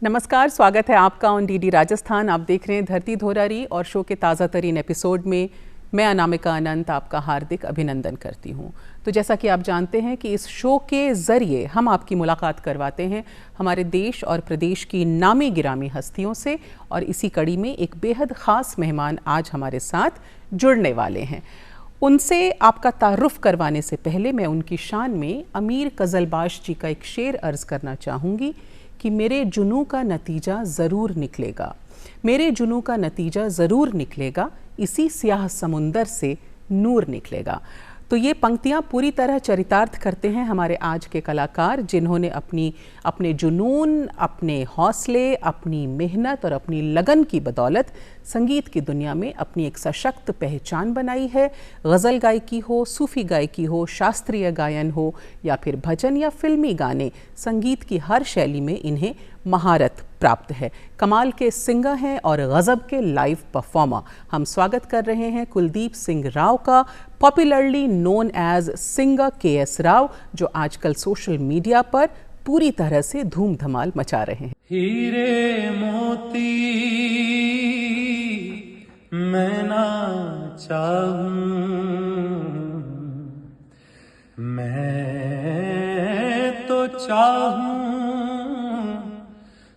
नमस्कार, स्वागत है आपका ऑन डीडी राजस्थान। आप देख रहे हैं धरती धोरारी और शो के ताज़ा तरीन एपिसोड में मैं अनामिका अनंत आपका हार्दिक अभिनंदन करती हूं। तो जैसा कि आप जानते हैं कि इस शो के ज़रिए हम आपकी मुलाकात करवाते हैं हमारे देश और प्रदेश की नामी गिरामी हस्तियों से, और इसी कड़ी में एक बेहद ख़ास मेहमान आज हमारे साथ जुड़ने वाले हैं। उनसे आपका तारुफ करवाने से पहले मैं उनकी शान में अमीर कज़लबाश जी का एक शेर अर्ज़ करना चाहूँगी कि मेरे जुनू का नतीजा ज़रूर निकलेगा, मेरे जुनू का नतीजा ज़रूर निकलेगा, इसी स्याह समुंदर से नूर निकलेगा। तो ये पंक्तियाँ पूरी तरह चरितार्थ करते हैं हमारे आज के कलाकार, जिन्होंने अपने जुनून, अपने हौसले, अपनी मेहनत और अपनी लगन की बदौलत संगीत की दुनिया में अपनी एक सशक्त पहचान बनाई है। गज़ल गायकी हो, सूफ़ी गायकी हो, शास्त्रीय गायन हो या फिर भजन या फिल्मी गाने, संगीत की हर शैली में इन्हें महारत प्राप्त है। कमाल के सिंगर हैं और गज़ब के लाइव परफॉर्मर। हम स्वागत कर रहे हैं कुलदीप सिंह राव का, popularly known as singer KS Rao, जो आजकल सोशल मीडिया पर पूरी तरह से धूम धमाल मचा रहे हैं। हीरे मोती मैं ना चाहूं, मैं तो चाहूं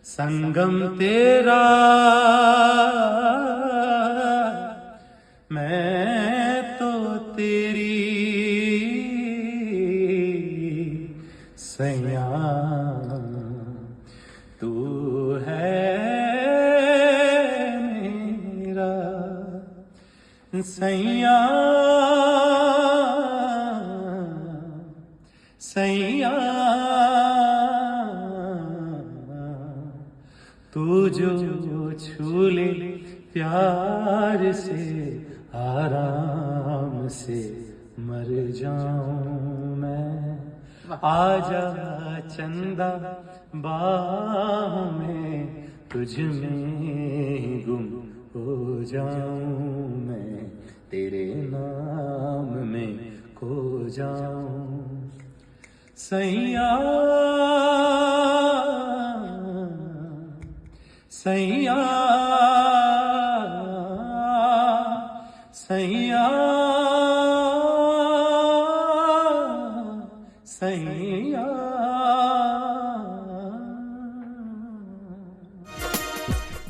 संगम तेरा, मैं तो तेरी सैया, तू है मेरा सैया, सैया, तू जो छू ले प्यार से आराम से मर जाऊं मैं। आजा चंदा बाहों में, तुझ में गुम हो जाऊं मैं, तेरे नाम में खो जाऊं सैया, सैया, सैया, सैया।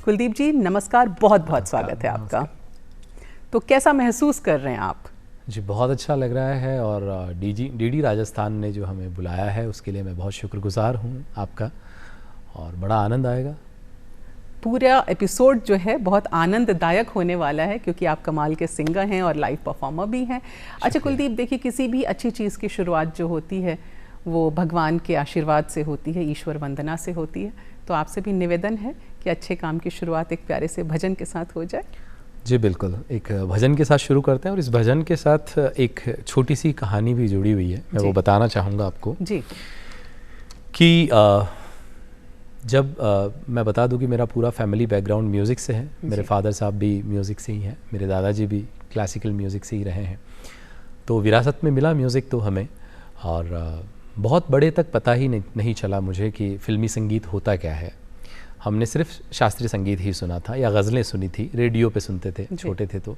कुलदीप जी नमस्कार, बहुत बहुत स्वागत है आपका। तो कैसा महसूस कर रहे हैं आप? जी बहुत अच्छा लग रहा है, और डीडी राजस्थान ने जो हमें बुलाया है उसके लिए मैं बहुत शुक्रगुजार हूँ आपका, और बड़ा आनंद आएगा। पूरा एपिसोड जो है बहुत आनंददायक होने वाला है, क्योंकि आप कमाल के सिंगर हैं और लाइव परफॉर्मर भी हैं। अच्छा कुलदीप, देखिए किसी भी अच्छी चीज़ की शुरुआत जो होती है वो भगवान के आशीर्वाद से होती है, ईश्वर वंदना से होती है। तो आपसे भी निवेदन है कि अच्छे काम की शुरुआत एक प्यारे से भजन के साथ हो जाए। जी बिल्कुल, एक भजन के साथ शुरू करते हैं, और इस भजन के साथ एक छोटी सी कहानी भी जुड़ी हुई है, मैं वो बताना चाहूँगा आपको जी। कि जब मैं बता दूं कि मेरा पूरा फैमिली बैकग्राउंड म्यूज़िक से है। मेरे फादर साहब भी म्यूज़िक से ही हैं, मेरे दादाजी भी क्लासिकल म्यूज़िक से ही रहे हैं, तो विरासत में मिला म्यूज़िक तो हमें, और बहुत बड़े तक पता ही नहीं चला मुझे कि फ़िल्मी संगीत होता क्या है। हमने सिर्फ शास्त्रीय संगीत ही सुना था या गज़लें सुनी थी, रेडियो पे सुनते थे, छोटे थे तो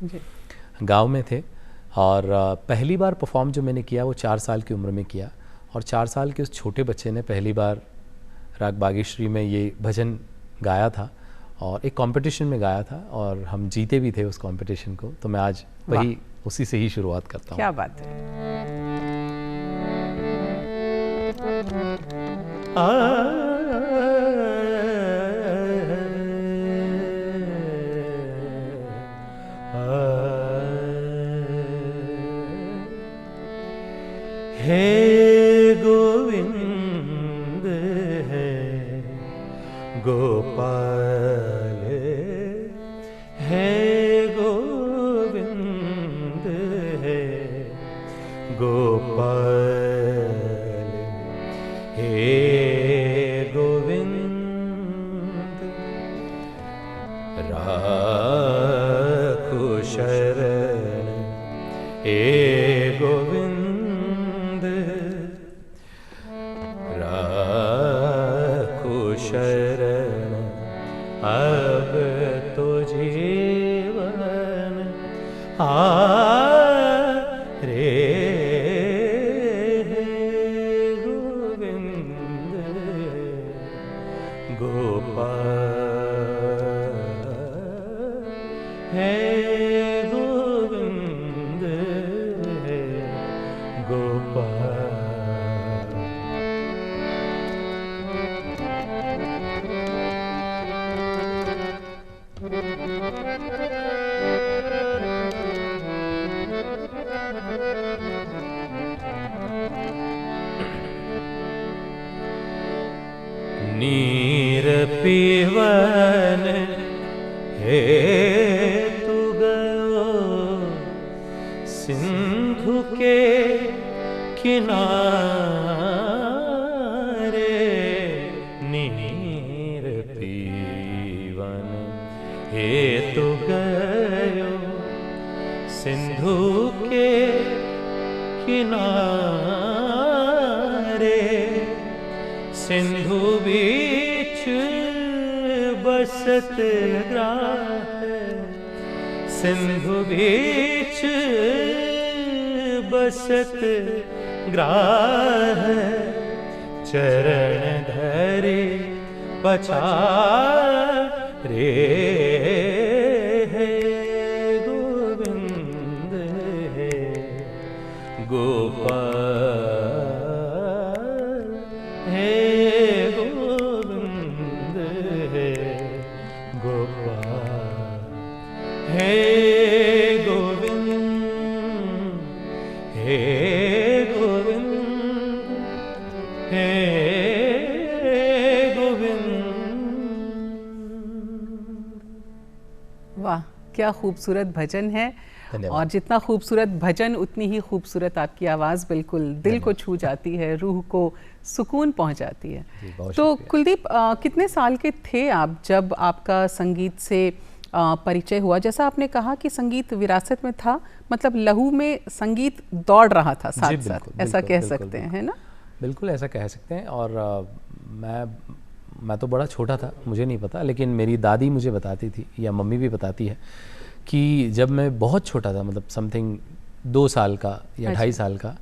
गांव में थे। और पहली बार परफॉर्म जो मैंने किया वो 4 साल की उम्र में किया, और 4 साल के उस छोटे बच्चे ने पहली बार राग बागेश्वरी में ये भजन गाया था, और एक कंपटीशन में गाया था, और हम जीते भी थे उस कंपटीशन को। तो मैं आज वही उसी से ही शुरुआत करता हूँ। क्या बात है। हे गोविंद है गोपाल, हे गोविंद है गोपाल, हे गोविंद राखो शरण, हे गोविंद राखो शरण, नीर पीवन हेतु गयो सिंधु के किनारे। नीर पीवन हेतु गयो सिंधु के किनारे। सिंधु बीच बसत ग्राह, सिंधु बीच बसत ग्राह। चरण धरे पछारे है गोविंद है गोपाल है गोविंद है गोपाल है गोविंद है गोविंद है गोविंद। वाह, क्या खूबसूरत भजन है। धन्यवाद। और जितना खूबसूरत भजन उतनी ही खूबसूरत आपकी आवाज़, बिल्कुल दिल को छू जाती है, रूह को सुकून पहुंचाती है। बहुत तो शुक्रिया। कुलदीप, कितने साल के थे आप जब आपका संगीत से परिचय हुआ? जैसा आपने कहा कि संगीत विरासत में था, मतलब लहू में संगीत दौड़ रहा था साथ बिल्कुल, साथ, ऐसा बिल्कुल, कह बिल्कुल, सकते हैं, है ना? बिल्कुल ऐसा कह सकते हैं। और मैं तो बड़ा छोटा था, मुझे नहीं पता, लेकिन मेरी दादी मुझे बताती थी या मम्मी भी बताती है कि जब मैं बहुत छोटा था, मतलब समथिंग 2 साल का या 2.5 साल का,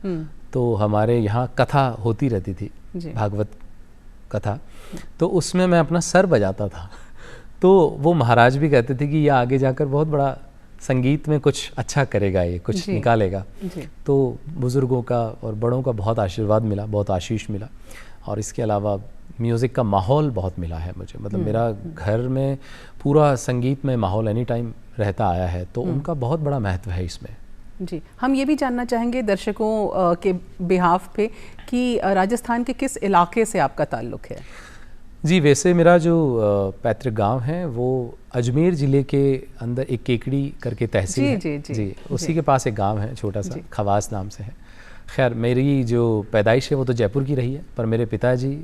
तो हमारे यहाँ कथा होती रहती थी, जी। भागवत कथा। तो उसमें मैं अपना सर बजाता था। तो वो महाराज भी कहते थे कि ये आगे जाकर बहुत बड़ा संगीत में कुछ अच्छा करेगा, ये कुछ जी। निकालेगा। जी। तो बुज़ुर्गों का और बड़ों का बहुत आशीर्वाद मिला, बहुत आशीष मिला। और इसके अलावा म्यूज़िक का माहौल बहुत मिला है मुझे, मतलब मेरा घर में पूरा संगीत में माहौल एनी टाइम रहता आया है, तो उनका बहुत बड़ा महत्व है इसमें। जी, हम ये भी जानना चाहेंगे दर्शकों के बिहाफ पे कि राजस्थान के किस इलाके से आपका ताल्लुक़ है? जी, वैसे मेरा जो पैतृक गांव है वो अजमेर ज़िले के अंदर एक केकड़ी करके तहसील जी, है। जी, जी, जी, उसी जी। के पास एक गांव है छोटा सा, खवास नाम से है। खैर, मेरी जो पैदाइश है वो तो जयपुर की रही है, पर मेरे पिताजी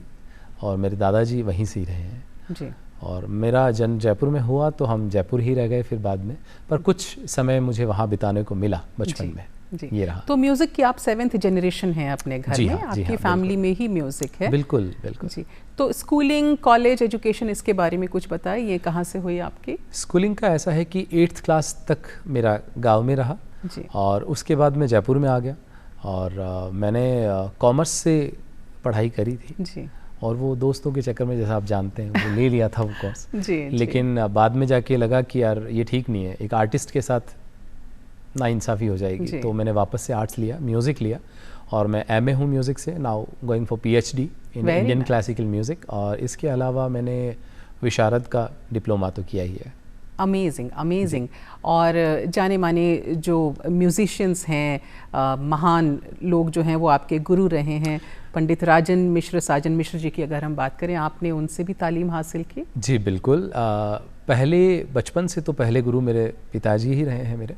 और मेरे दादाजी वहीं से ही रहे हैं। जी। और मेरा जन्म जयपुर में हुआ तो हम जयपुर ही रह गए फिर बाद में, पर कुछ समय मुझे वहाँ बिताने को मिला बचपन में। जी। ये रहा। तो म्यूजिक की आप 7th जनरेशन हैं अपने घर जी में, हाँ, जी आपकी हाँ, फैमिली में ही म्यूजिक है। बिल्कुल बिल्कुल। जी, तो स्कूलिंग, कॉलेज एजुकेशन, इसके बारे में कुछ बताएं, ये कहाँ से हुई आपकी? स्कूलिंग का ऐसा है कि 8th क्लास तक मेरा गांव में रहा, जी। और उसके बाद मैं जयपुर में आ गया और मैंने कॉमर्स से पढ़ाई करी थी। जी। और वो दोस्तों के चक्कर में, जैसा आप जानते हैं, वो ले लिया था वो कोर्स। जी। लेकिन बाद में जाके लगा कि यार ये ठीक नहीं है, एक आर्टिस्ट के साथ नाइंसाफ़ी हो जाएगी। जी। तो मैंने वापस से आर्ट्स लिया, म्यूज़िक लिया, और मैं MA हूँ म्यूज़िक से, now going for PhD in Very Indian nice. Classical music. और इसके अलावा मैंने विशारद का डिप्लोमा तो किया ही है। Amazing, amazing. और जाने माने जो म्यूजिशियंस हैं, महान लोग जो हैं वो आपके गुरु रहे हैं। पंडित राजन मिश्र, साजन मिश्र जी की अगर हम बात करें, आपने उनसे भी तालीम हासिल की? जी बिल्कुल। पहले बचपन से तो पहले गुरु मेरे पिताजी ही रहे हैं मेरे,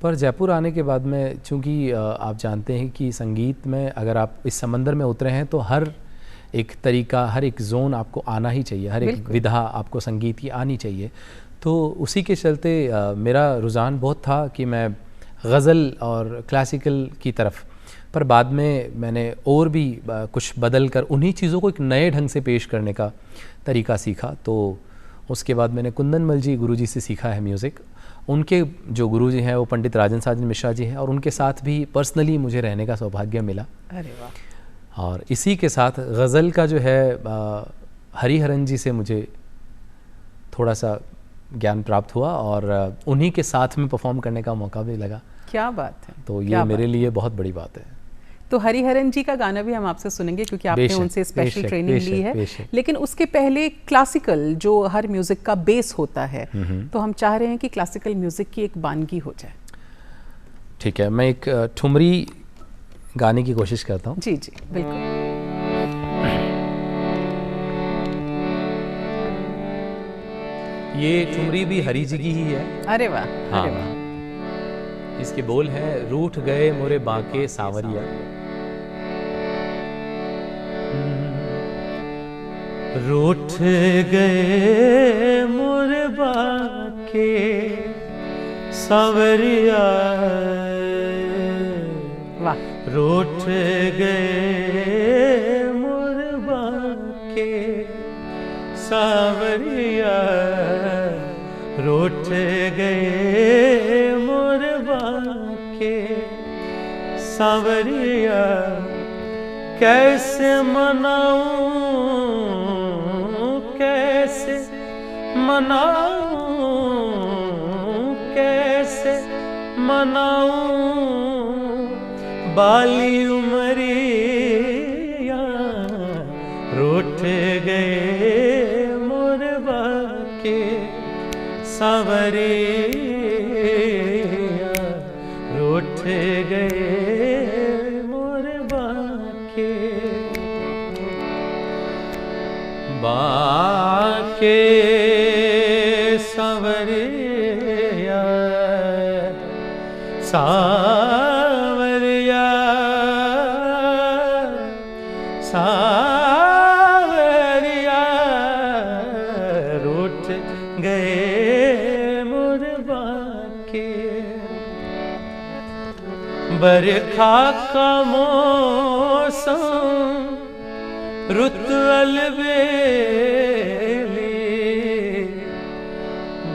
पर जयपुर आने के बाद में, चूँकि आप जानते हैं कि संगीत में अगर आप इस समंदर में उतरे हैं तो हर एक तरीका, हर एक जोन आपको आना ही चाहिए, हर एक विधा आपको संगीत की आनी चाहिए। तो उसी के चलते मेरा रुझान बहुत था कि मैं गज़ल और क्लासिकल की तरफ, पर बाद में मैंने और भी कुछ बदल कर उन्हीं चीज़ों को एक नए ढंग से पेश करने का तरीका सीखा। तो उसके बाद मैंने कुंदनमल जी गुरुजी से सीखा है म्यूज़िक। उनके जो गुरुजी हैं वो पंडित राजन साजन मिश्रा जी हैं, और उनके साथ भी पर्सनली मुझे रहने का सौभाग्य मिला। अरे वाह। और इसी के साथ गज़ल का जो है हरिहरन जी से मुझे थोड़ा सा ज्ञान प्राप्त हुआ, और उन्हीं के साथ में परफॉर्म करने का मौका भी लगा। क्या बात है। तो ये मेरे लिए बहुत बड़ी बात है। तो हरिहरन जी का गाना भी हम आपसे सुनेंगे, क्योंकि आपने उनसे स्पेशल ट्रेनिंग ली है। लेकिन उसके पहले क्लासिकल, जो हर म्यूज़िक का बेस होता है, तो हम चाह रहे हैं कि क्लासिकल म्यूज़िक की एक वानगी हो जाए। ठीक है, मैं एक ठुमरी गाने की कोशिश करता हूँ। जी जी बिल्कुल। ये ठुमरी भी हरी जी की ही है। अरे वाह, हाँ, अरे वाह। इसके बोल हैं, रूठ गए मोरे बांके सावरिया। रूठ गए मोरे बाके सावरिया, वाह। रूठ गए मोरे बाके सावरिया, रूठ गए मोरे बाके सावरिया। कैसे मनाऊं, कैसे मनाऊं, कैसे मनाऊं बाली उमरिया। रूठ गए मोरे बाके सावरिया, रूठ गए मोरे बाके बाके सावरिया, सावरिया, सावरिया। रूठ गए मोरे बाके। बरखा का मौसम रुत अलबेली,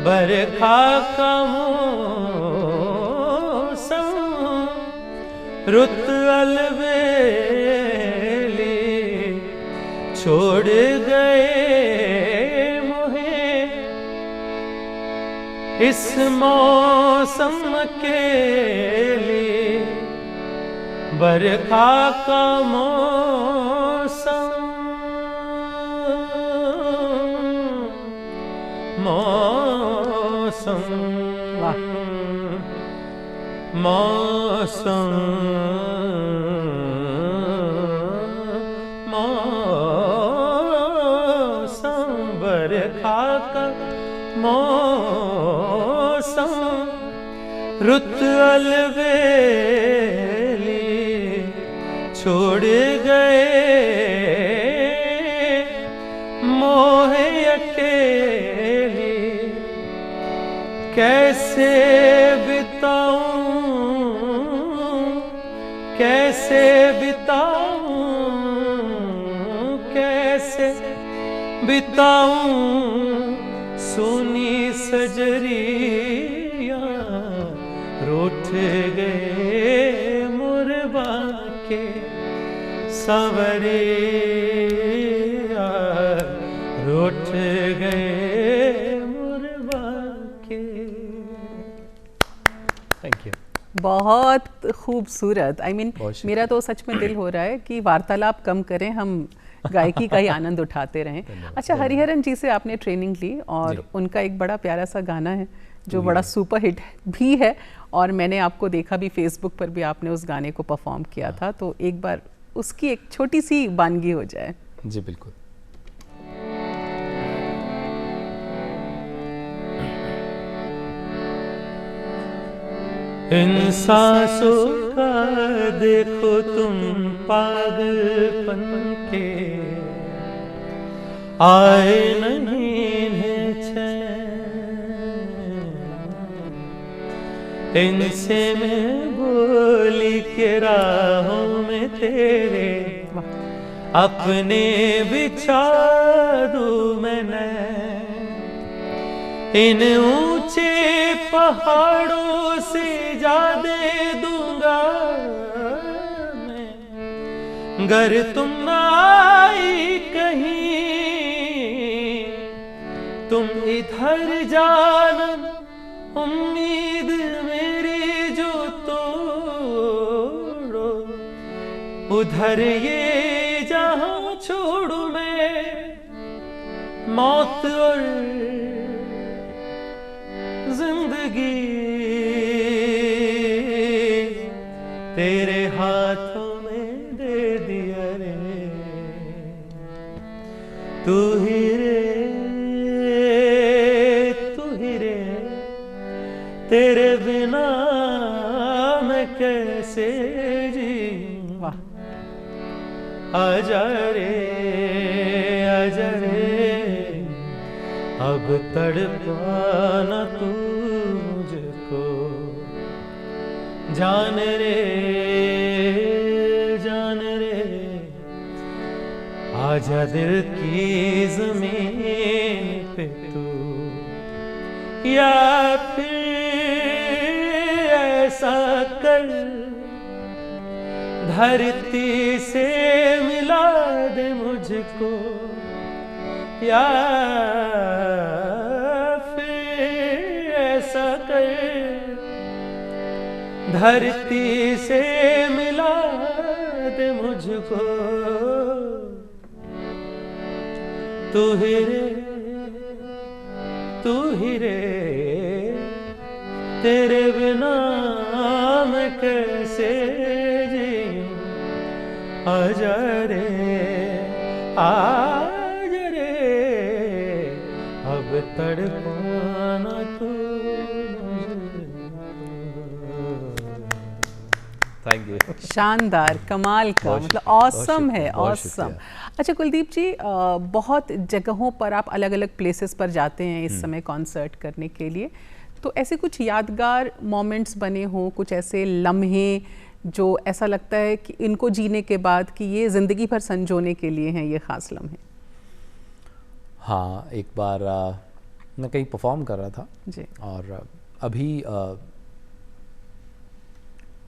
बरखा का मौसम रुत अलबेली। छोड़ गए मोहे इस मौसम के लिए, बरखा का मौसम, मौसम, मौसम, मौसम, बरखा का मौसम रुत अलबेली। छोड़ गए मोहे अकेली। कैसे बिताऊं, कैसे बिताऊं, कैसे बिताऊं सोनी सजरिया। रूठ गए मोरे बाके सावरिया, रूठ गए मोरे बाके। Thank you. बहुत खूबसूरत। आई मीन बहुत शुक्रिया। मेरा तो सच में दिल हो रहा है कि वार्तालाप कम करें, हम गायकी का ही आनंद उठाते रहें। अच्छा, हरिहरन जी से आपने ट्रेनिंग ली और जी। उनका एक बड़ा प्यारा सा गाना है जो बड़ा सुपर हिट भी है, और मैंने आपको देखा भी, फेसबुक पर भी आपने उस गाने को परफॉर्म किया था। तो एक बार उसकी एक छोटी सी वानगी हो जाए। जी बिल्कुल। इन सांसों का देखो तुम पागलपन के, आए नहीं इन्हें चैन। इनसे मैं बोली के राहों में तेरे अपने बिछा दूं मैंने। इन ऊंचे पहाड़ों से जा दे दूंगा मैं, गर तुम ना आई कहीं। तुम इधर जाना उम्मीद मेरी जो तोड़ो, उधर ये जहां छोड़ू मैं। मौत और जिंदगी तेरे हाथों में दे दिया रे, तू ही रे, तू ही रे, तेरे बिना मैं कैसे जीऊं। वाह, आजा रे, आजा रे, अब तड़पाना तू मुझको, जान रे, जान रे, आजा दिल की जमीन पे तू, या फिर ऐसा कर धरती से मिला दे मुझको, या फिर ऐसा कर धरती से मिला दे मुझको, तू ही रे, तू ही रे, तेरे बिना मैं कैसे जीऊं। आजा रे, आजा रे, अब तड़पाना तू। Thank you. शानदार, कमाल का, मतलब ऑसम है, ऑसम। अच्छा कुलदीप जी, बहुत जगहों पर आप अलग अलग प्लेसेस पर जाते हैं इस समय कॉन्सर्ट करने के लिए, तो ऐसे कुछ यादगार मोमेंट्स बने हों, कुछ ऐसे लम्हे जो ऐसा लगता है कि इनको जीने के बाद कि ये ज़िंदगी भर संजोने के लिए हैं ये ख़ास लम्हे? हाँ, एक बार मैं कहीं परफॉर्म कर रहा था जी, और अभी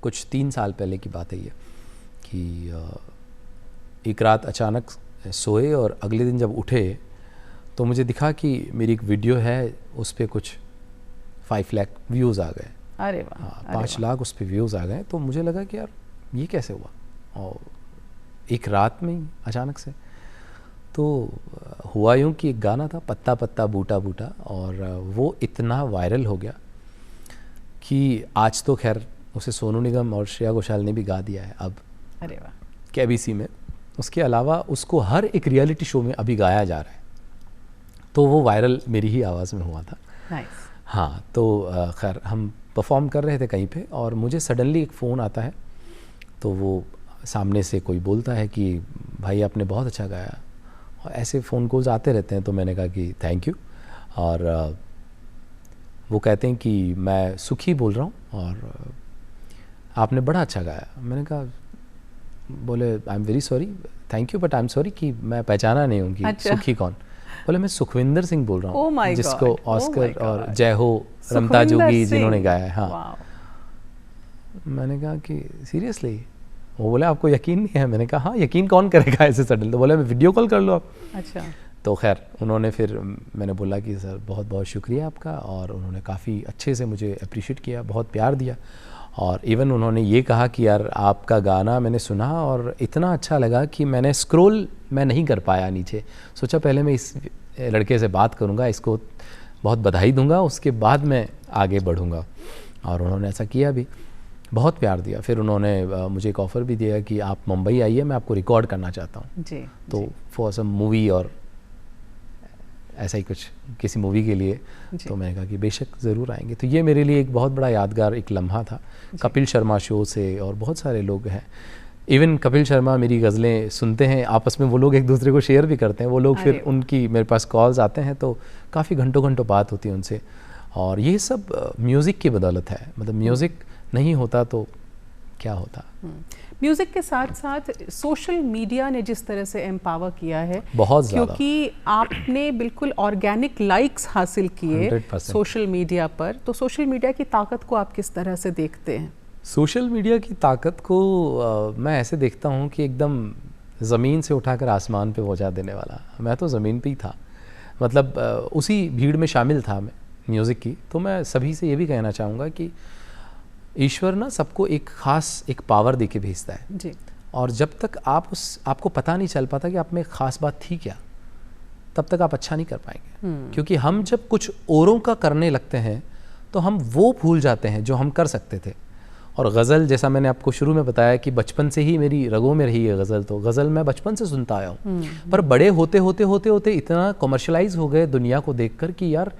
कुछ 3 साल पहले की बात है ये कि एक रात अचानक सोए और अगले दिन जब उठे तो मुझे दिखा कि मेरी एक वीडियो है, उस पर कुछ 5 लाख व्यूज़ आ गए। अरे वाह, हाँ, 5 लाख उस पर व्यूज़ आ गए। तो मुझे लगा कि यार ये कैसे हुआ, और एक रात में ही अचानक से। तो हुआ यूँ कि एक गाना था पत्ता पत्ता बूटा बूटा, और वो इतना वायरल हो गया कि आज तो खैर उसे सोनू निगम और श्रेया घोषाल ने भी गा दिया है अब। अरे वाह, KBC में। उसके अलावा उसको हर एक रियलिटी शो में अभी गाया जा रहा है, तो वो वायरल मेरी ही आवाज़ में हुआ था। नाइस। हाँ, तो खैर हम परफॉर्म कर रहे थे कहीं पे, और मुझे सडनली एक फ़ोन आता है। तो वो सामने से कोई बोलता है कि भाई आपने बहुत अच्छा गाया, और ऐसे फ़ोन कॉल्स आते रहते हैं। तो मैंने कहा कि थैंक यू, और वो कहते हैं कि मैं सुखी बोल रहा हूँ और आपने बड़ा अच्छा गाया। मैंने कहा, बोले I am very sorry, thank you but I am sorry कि मैं पहचाना नहीं हूँ कि अच्छा। सुखी कौन। बोले मैं सुखविंदर सिंह बोल रहा Oh my हूँ, जिसको God, ऑस्कर oh my और God। जय हो रमता जोगी जिन्होंने गाया है। हाँ, वाह। मैंने कहा कि सीरियसली? वो बोले आपको यकीन नहीं है? मैंने कहा हाँ, यकीन कौन करेगा ऐसे सडन। तो बोले मैं वीडियो कॉल कर लो आप। अच्छा, तो खैर उन्होंने फिर, मैंने बोला कि सर बहुत बहुत शुक्रिया आपका, और उन्होंने काफ़ी अच्छे से मुझे अप्रिशिएट किया, बहुत प्यार दिया। और इवन उन्होंने ये कहा कि यार आपका गाना मैंने सुना और इतना अच्छा लगा कि मैंने स्क्रॉल मैं नहीं कर पाया नीचे, सोचा पहले मैं इस लड़के से बात करूँगा, इसको बहुत बधाई दूंगा, उसके बाद मैं आगे बढ़ूँगा। और उन्होंने ऐसा किया भी, बहुत प्यार दिया। फिर उन्होंने मुझे एक ऑफ़र भी दिया कि आप मुंबई आइए, मैं आपको रिकॉर्ड करना चाहता हूँ। जी, तो जी। फॉर सम मूवी और ऐसा ही कुछ किसी मूवी के लिए। जी। तो मैंने कहा कि बेशक ज़रूर आएंगे। तो ये मेरे लिए एक बहुत बड़ा यादगार एक लम्हा था। कपिल शर्मा शो से, और बहुत सारे लोग हैं, इवन कपिल शर्मा मेरी गज़लें सुनते हैं, आपस में वो लोग एक दूसरे को शेयर भी करते हैं। वो लोग फिर उनकी मेरे पास कॉल्स आते हैं, तो काफ़ी घंटों घंटों बात होती है उनसे। और ये सब म्यूज़िक की बदौलत है, मतलब म्यूज़िक नहीं होता तो क्या होता। म्यूज़िक के साथ साथ सोशल मीडिया ने जिस तरह से एम्पावर किया है, बहुत ज़्यादा, क्योंकि आपने बिल्कुल ऑर्गेनिक लाइक्स हासिल किए 100%। सोशल मीडिया पर। तो सोशल मीडिया की ताकत को आप किस तरह से देखते हैं? सोशल मीडिया की ताकत को मैं ऐसे देखता हूँ कि एकदम ज़मीन से उठाकर आसमान पे पहुँचा देने वाला। मैं तो ज़मीन पे ही था, मतलब उसी भीड़ में शामिल था मैं म्यूज़िक की। तो मैं सभी से ये भी कहना चाहूँगा कि ईश्वर ना सबको एक ख़ास एक पावर दे के भेजता है जी। और जब तक आपको पता नहीं चल पाता कि आप में एक ख़ास बात थी क्या, तब तक आप अच्छा नहीं कर पाएंगे। क्योंकि हम जब कुछ औरों का करने लगते हैं तो हम वो भूल जाते हैं जो हम कर सकते थे, और गज़ल, जैसा मैंने आपको शुरू में बताया कि बचपन से ही मेरी रगों में रही है गज़ल, तो गज़ल मैं बचपन से सुनता आया हूँ। पर बड़े होते होते होते होते इतना कमर्शलाइज हो गए दुनिया को देखकर कि यार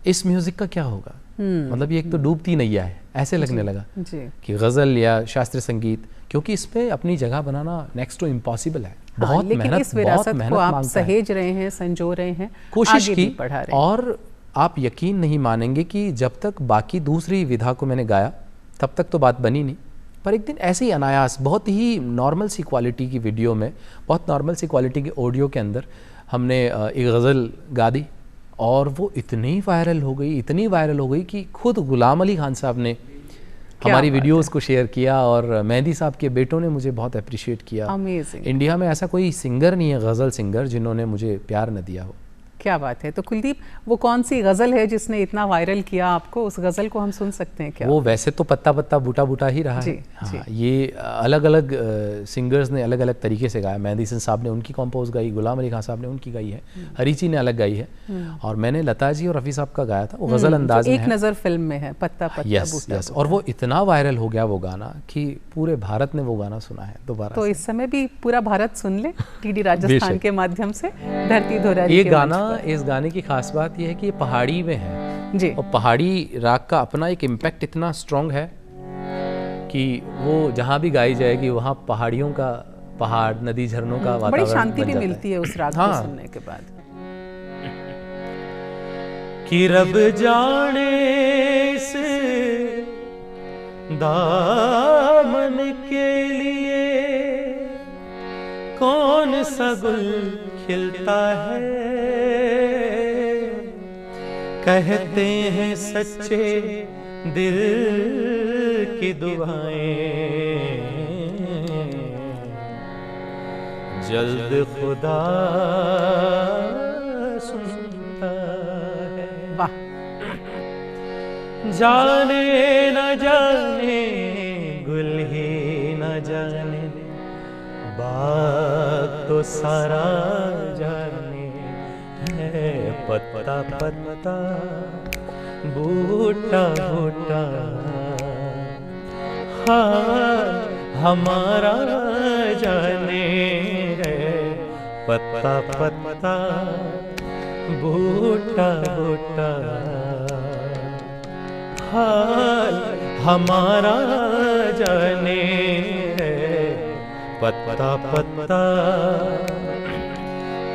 इस म्यूज़िक का क्या होगा, मतलब ये एक तो डूबती नैया है, ऐसे लगने लगा कि गज़ल या शास्त्रीय संगीत, क्योंकि इसमें अपनी जगह बनाना नेक्स्ट टू इम्पॉसिबल है। बहुत लेकिन इस विरासत को आप सहेज रहे हैं, संजो रहे हैं, कोशिश आगे की, भी बढ़ा रहे हैं। और आप यकीन नहीं मानेंगे कि जब तक बाकी दूसरी विधा को मैंने गाया तब तक तो बात बनी नहीं, पर एक दिन ऐसे ही अनायास बहुत ही नॉर्मल सी क्वालिटी की वीडियो में, बहुत नॉर्मल सी क्वालिटी के ऑडियो के अंदर हमने एक गज़ल गा दी और वो इतनी वायरल हो गई, इतनी वायरल हो गई कि खुद गुलाम अली खान साहब ने हमारी वीडियोस को शेयर किया और मेहंदी साहब के बेटों ने मुझे बहुत अप्रिशिएट किया। अमेजिंग। इंडिया में ऐसा कोई सिंगर नहीं है, गज़ल सिंगर, जिन्होंने मुझे प्यार न दिया हो। क्या बात है। तो कुलदीप, वो कौन सी गज़ल है जिसने इतना वायरल किया आपको? उस गज़ल को हम सुन सकते हैं क्या? वो वैसे तो पत्ता पत्ता बूटा बूटा ही रहा है। हाँ, ये अलग अलग सिंगर्स ने अलग अलग तरीके से गाया। मेहंदी साहब ने उनकी कंपोज गाई, गुलाम अली खान साहब ने उनकी गाई है, हरीची ने अलग गाई है, और मैंने लता जी और रफ़ी साहब का गाया था। वो गज़ल अंदाज में एक नज़र फिल्म में है, पत्ता पत्ता बूटा बूटा। और वो इतना वायरल हो गया वो गाना कि पूरे भारत ने वो गाना सुना है दोबारा। तो इस समय भी पूरा भारत सुन ले टीडी राजस्थान के माध्यम से धरती धोरारी। ये गाना, इस गाने की खास बात यह है कि ये पहाड़ी में है जी, और पहाड़ी राग का अपना एक इम्पैक्ट इतना स्ट्रॉन्ग है कि वो जहाँ भी गाई जाएगी वहाँ पहाड़ियों का, पहाड़, नदी, झरनों का वातावरण बड़ी शांति बन भी जाता मिलती है उस राग को सुनने के बाद। कि रब जाने इस दामन के लिए कौन सा गुल खिलता है। कहते हैं सच्चे दिल की दुआएं जल्द खुदा सुनता है। वाह। जाने न जाने गुल ही न जाने बात तो सारा जाने है। पत्ता पत्ता बूटा बूटा हाल हमारा जाने है। पत्ता पत्ता बूटा बूटा हाल हमारा जाने है। पत्ता पत्ता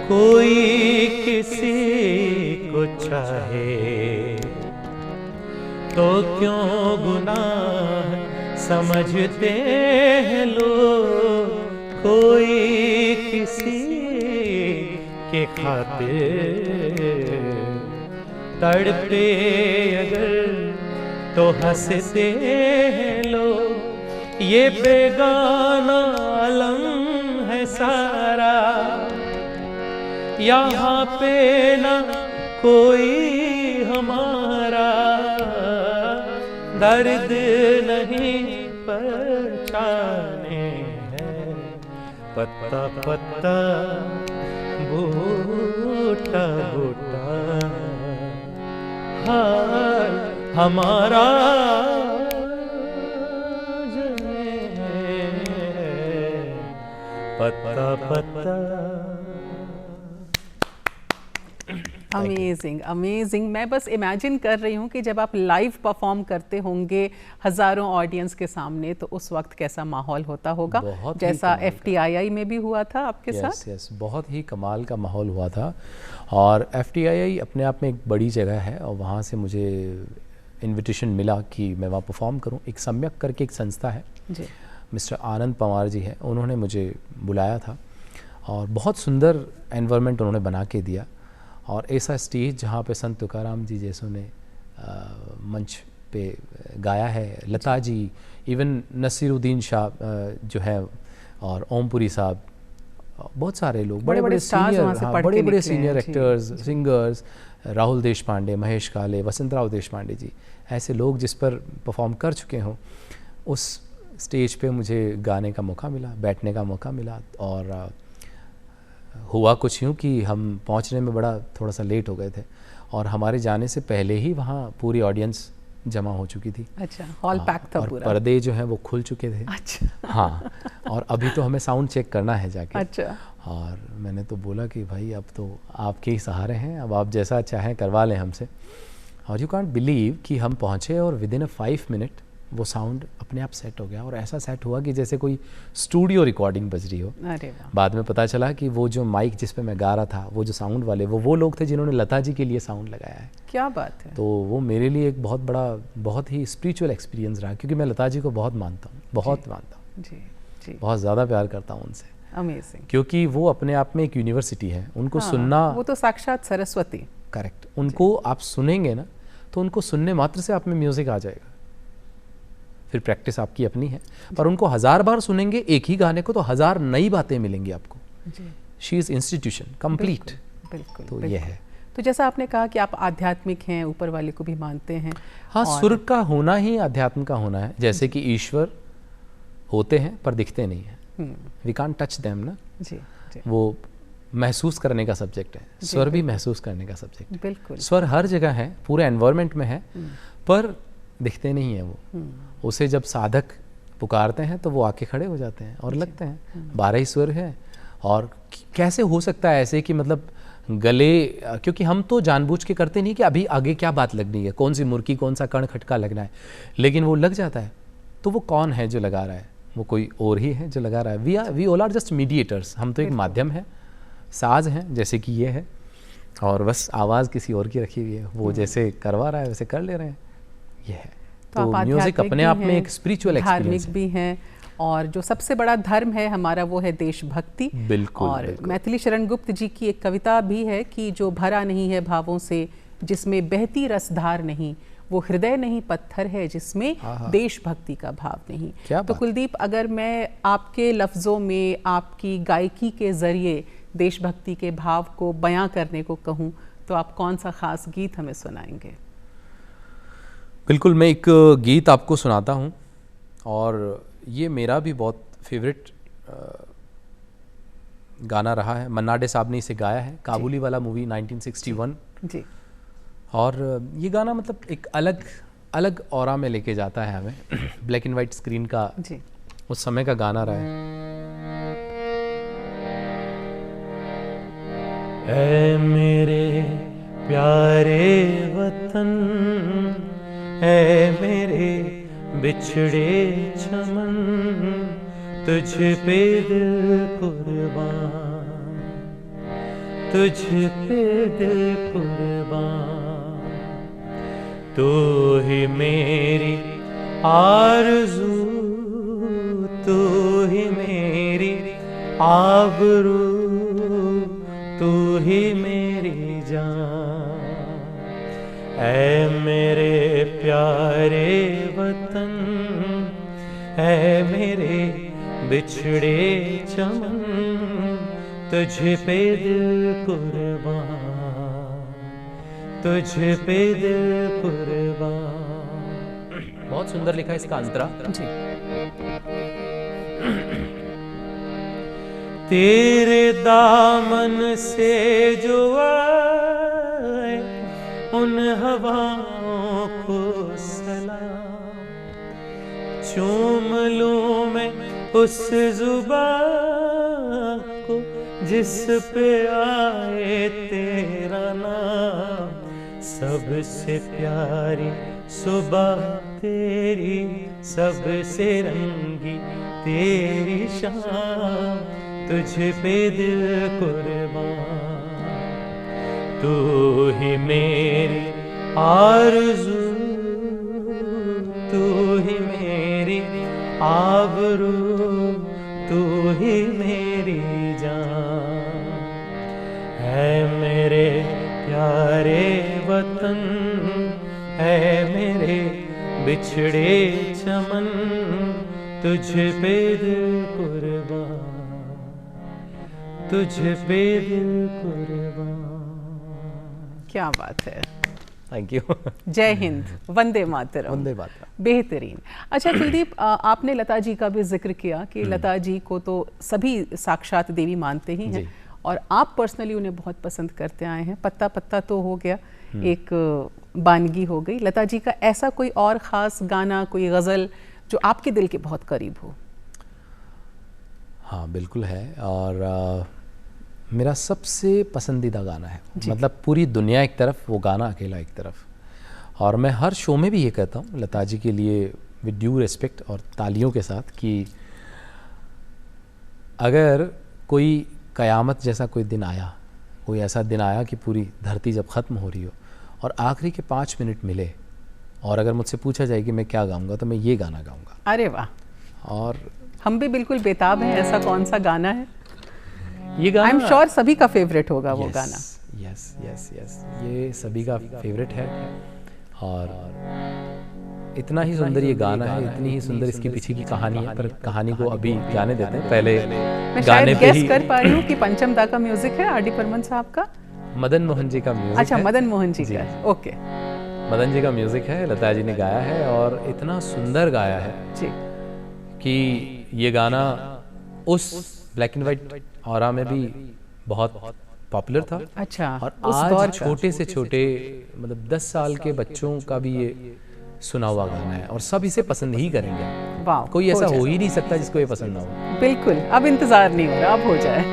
कोई किसी को चाहे तो क्यों गुनाह समझते हैं लोग। कोई किसी के खातिर तड़पे अगर तो हंसते हैं लोग। ये बेगाना आलम है सारा, यहाँ पे ना कोई हमारा दर्द नहीं पहचाने हैं। पत्ता पत्ता बूटा बूटा हाल हमारा जाने है। पत्ता पत्ता। Amazing amazing. मैं बस इमेजिन कर रही हूँ कि जब आप लाइव परफॉर्म करते होंगे हज़ारों ऑडियंस के सामने, तो उस वक्त कैसा माहौल होता होगा, जैसा FTII में भी हुआ था आपके साथ। यस, बहुत ही कमाल का माहौल हुआ था। और FTII अपने आप में एक बड़ी जगह है और वहाँ से मुझे इनविटेशन मिला कि मैं वहाँ परफॉर्म करूँ। एक सम्यक करके एक संस्था है जी, मिस्टर आनंद पंवार जी हैं, उन्होंने मुझे बुलाया था और बहुत सुंदर एनवायरनमेंट उन्होंने बना के दिया। और ऐसा स्टेज जहाँ पे संत तुकाराम जी जैसों ने मंच पे गाया है, लता जी, इवन नसीरुद्दीन शाह जो है, और ओमपुरी साहब, बहुत सारे लोग, बड़े बड़े senior actors, singers, Rahul Deshpande, Mahesh काले, वसंतराव देशपांडे जी, ऐसे लोग जिस पर परफॉर्म कर चुके हों, उस स्टेज पे मुझे गाने का मौका मिला, बैठने का मौका मिला। और हुआ कुछ यूँ कि हम पहुंचने में बड़ा थोड़ा सा लेट हो गए थे और हमारे जाने से पहले ही वहाँ पूरी ऑडियंस जमा हो चुकी थी। अच्छा, हॉल पैक था और पूरा। पर्दे जो हैं वो खुल चुके थे। अच्छा। हाँ, और अभी तो हमें साउंड चेक करना है जाके। अच्छा। और मैंने तो बोला कि भाई अब तो आपके ही सहारे हैं, अब आप जैसा चाहें करवा लें हमसे। और यू कांट बिलीव कि हम पहुँचे और विदिन 5 मिनट वो साउंड अपने आप सेट हो गया, और ऐसा सेट हुआ कि जैसे कोई स्टूडियो रिकॉर्डिंग बज रही हो। अरे वाह। बाद में पता चला कि वो जो माइक जिस पे मैं गा रहा था, वो जो साउंड वाले, वो लोग थे जिन्होंने लता जी के लिए साउंड लगाया है। क्या बात है। तो वो मेरे लिए एक बहुत बड़ा, बहुत ही स्पिरिचुअल एक्सपीरियंस रहा, क्योंकि मैं लता जी को बहुत मानता हूँ, बहुत मानता हूँ जी जी। बहुत ज़्यादा प्यार करता हूँ उनसे। अमेजिंग। क्योंकि वो अपने आप में एक यूनिवर्सिटी है, उनको हाँ, सुनना, वो तो साक्षात सरस्वती। करेक्ट, उनको आप सुनेंगे ना तो उनको सुनने मात्र से आप में म्यूज़िक आ जाएगा। फिर प्रैक्टिस आपकी अपनी है, पर उनको 1000 बार सुनेंगे एक ही गाने को तो 1000 नई बातें मिलेंगी आपको। She is institution complete. बिल्कुल। तो ये है। तो जैसा आपने कहा कि आप आध्यात्मिक हैं, ऊपर वाले को भी मानते हैं। हाँ, सुर का होना ही अध्यात्म का होना है। जैसे कि ईश्वर होते हैं पर दिखते नहीं हैं, वी कांट टच देम ना। जी जी। वो महसूस करने का सब्जेक्ट है, स्वर भी महसूस करने का सब्जेक्ट है। बिल्कुल। स्वर हर जगह है, पूरे एनवायरनमेंट में है, पर दिखते नहीं है वो। उसे जब साधक पुकारते हैं तो वो आके खड़े हो जाते हैं और लगते हैं। 12 ही स्वर है, और कैसे हो सकता है ऐसे कि मतलब गले, क्योंकि हम तो जानबूझ के करते नहीं कि अभी आगे क्या बात लगनी है, कौन सी मुर्की, कौन सा कण खटका लगना है, लेकिन वो लग जाता है। तो वो कौन है जो लगा रहा है? वो कोई और ही है जो लगा रहा है। We all are just mediators. हम तो एक माध्यम है, साज हैं जैसे कि ये है, और बस आवाज़ किसी और की रखी हुई है, वो जैसे करवा रहा है वैसे कर ले रहे हैं। ये है। तो म्यूजिक अपने आप में एक स्पिरिचुअल एक्सपीरियंस है। धार्मिक भी हैं, और जो सबसे बड़ा धर्म है हमारा वो है देशभक्ति। बिल्कुल। और बिल्कुल। मैथिली शरण गुप्त जी की एक कविता भी है कि जो भरा नहीं है भावों से, जिसमें बहती रसधार नहीं, वो हृदय नहीं पत्थर है जिसमें देशभक्ति का भाव नहीं। तो कुलदीप, अगर मैं आपके लफ्ज़ों में आपकी गायकी के ज़रिए देशभक्ति के भाव को बयां करने को कहूँ तो आप कौन सा ख़ास गीत हमें सुनाएंगे? बिल्कुल, मैं एक गीत आपको सुनाता हूँ, और ये मेरा भी बहुत फेवरेट गाना रहा है। मन्ना डे साहब ने इसे गाया है, काबुली वाला मूवी 1961 जी। और ये गाना मतलब एक अलग अलग ऑरा में लेके जाता है हमें। ब्लैक एंड वाइट स्क्रीन का जी उस समय का गाना रहा है। ऐ मेरे प्यारे वतन, ऐ मेरे बिछड़े चमन, तुझ पे दिल कुर्बान, तुझ पे दिल कुर्बान। तू ही मेरी आरज़ू, तू ही मेरी आबरू, तू ही मेरी जान। ऐ मेरे प्यारे वतन, ऐ मेरे बिछड़े चमन, तुझ पे दिल कुर्बान, तुझ पे दिल कुर्बान। बहुत सुंदर लिखा है इसका अंतरा जी। तेरे दामन से जो आए उन हवाओं को सलाम, चूम लूं मैं उस जुबान को जिस पे आए तेरा नाम। सबसे प्यारी सुबह तेरी, सबसे रंगी तेरी शाम, तुझ पे दिल कुर्बान। तू ही मेरी आरज़ू, तू ही मेरी आबरू, तू ही मेरी जान। है मेरे प्यारे वतन, है मेरे बिछड़े चमन, तुझ पे दिल कुर्बान, तुझ पे दिल कुर्बान। क्या बात है। Thank you. जय हिंद, वंदे मातरम। वंदे मातरम। बेहतरीन। अच्छा कुलदीप, आपने लता जी का भी जिक्र किया कि लता जी को तो सभी साक्षात देवी मानते ही हैं, और आप पर्सनली उन्हें बहुत पसंद करते आए हैं। पत्ता पत्ता तो हो गया, एक बानगी हो गई। लता जी का ऐसा कोई और ख़ास गाना, कोई गज़ल जो आपके दिल के बहुत करीब हो? हाँ बिल्कुल है, और मेरा सबसे पसंदीदा गाना है, मतलब पूरी दुनिया एक तरफ, वो गाना अकेला एक तरफ। और मैं हर शो में भी ये कहता हूँ लता जी के लिए विद ड्यू रिस्पेक्ट और तालियों के साथ कि अगर कोई क़यामत जैसा कोई दिन आया, कोई ऐसा दिन आया कि पूरी धरती जब ख़त्म हो रही हो और आखिरी के 5 मिनट मिले और अगर मुझसे पूछा जाए कि मैं क्या गाऊंगा तो मैं ये गाना गाऊंगा। अरे वाह! और हम भी बिल्कुल बेताब हैं, ऐसा कौन सा गाना है? ये गाना आई एम श्योर सभी का फेवरेट होगा वो गाना। यस यस यस, ये सभी का फेवरेट है और इतना ही सुंदर ये गाना है, इतनी ही सुंदर इसके पीछे की कहानी है, पर कहानी को अभी जाने देते हैं। पहले मैं गाने शायद पे गेस ही कर पा रही हूँ कि पंचम दा का म्यूजिक है, आर डी बर्मन साहब का। मदन मोहन जी का म्यूजिक अच्छा, है। मदन मोहन जी का, ओके। मदन जी का म्यूजिक है, लता जी ने गाया है और इतना सुंदर गाया है जी कि ये गाना उस ब्लैक एंड वाइट ऑरा में भी बहुत पॉपुलर था। अच्छा, और उस दौर आज का। छोटे से छोटे मतलब 10 साल के बच्चों का भी ये सुना हुआ गाना है और सब इसे पसंद ही करेंगे। वाह, कोई ऐसा हो हो जाए। ही नहीं सकता जिसको ये पसंद ना हो। बिल्कुल, अब इंतजार नहीं हो रहा, अब हो जाए।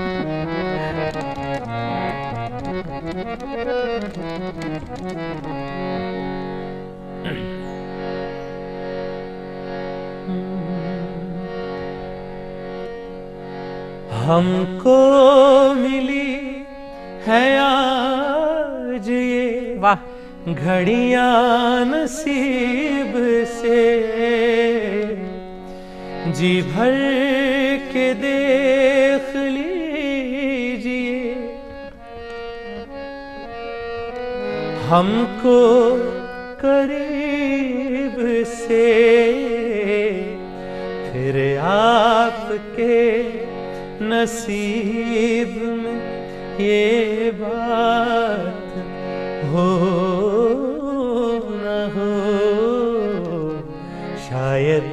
हमको मिली है आज ये वाह, घड़ियां नसीब से, जी भर के देख लीजिए, हमको करीब से, फिर आपके नसीब में ये बात हो न हो, शायद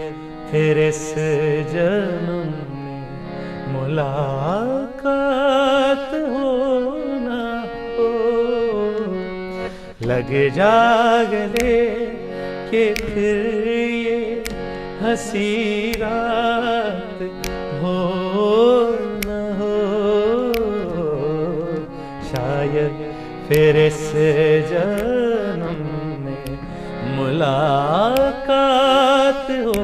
फिर इस जन्म में मुलाकात हो न हो, लग जा गले कि फिर ये हंसी रात हो न हो, शायद फिर इस जन्म में मुलाकात हो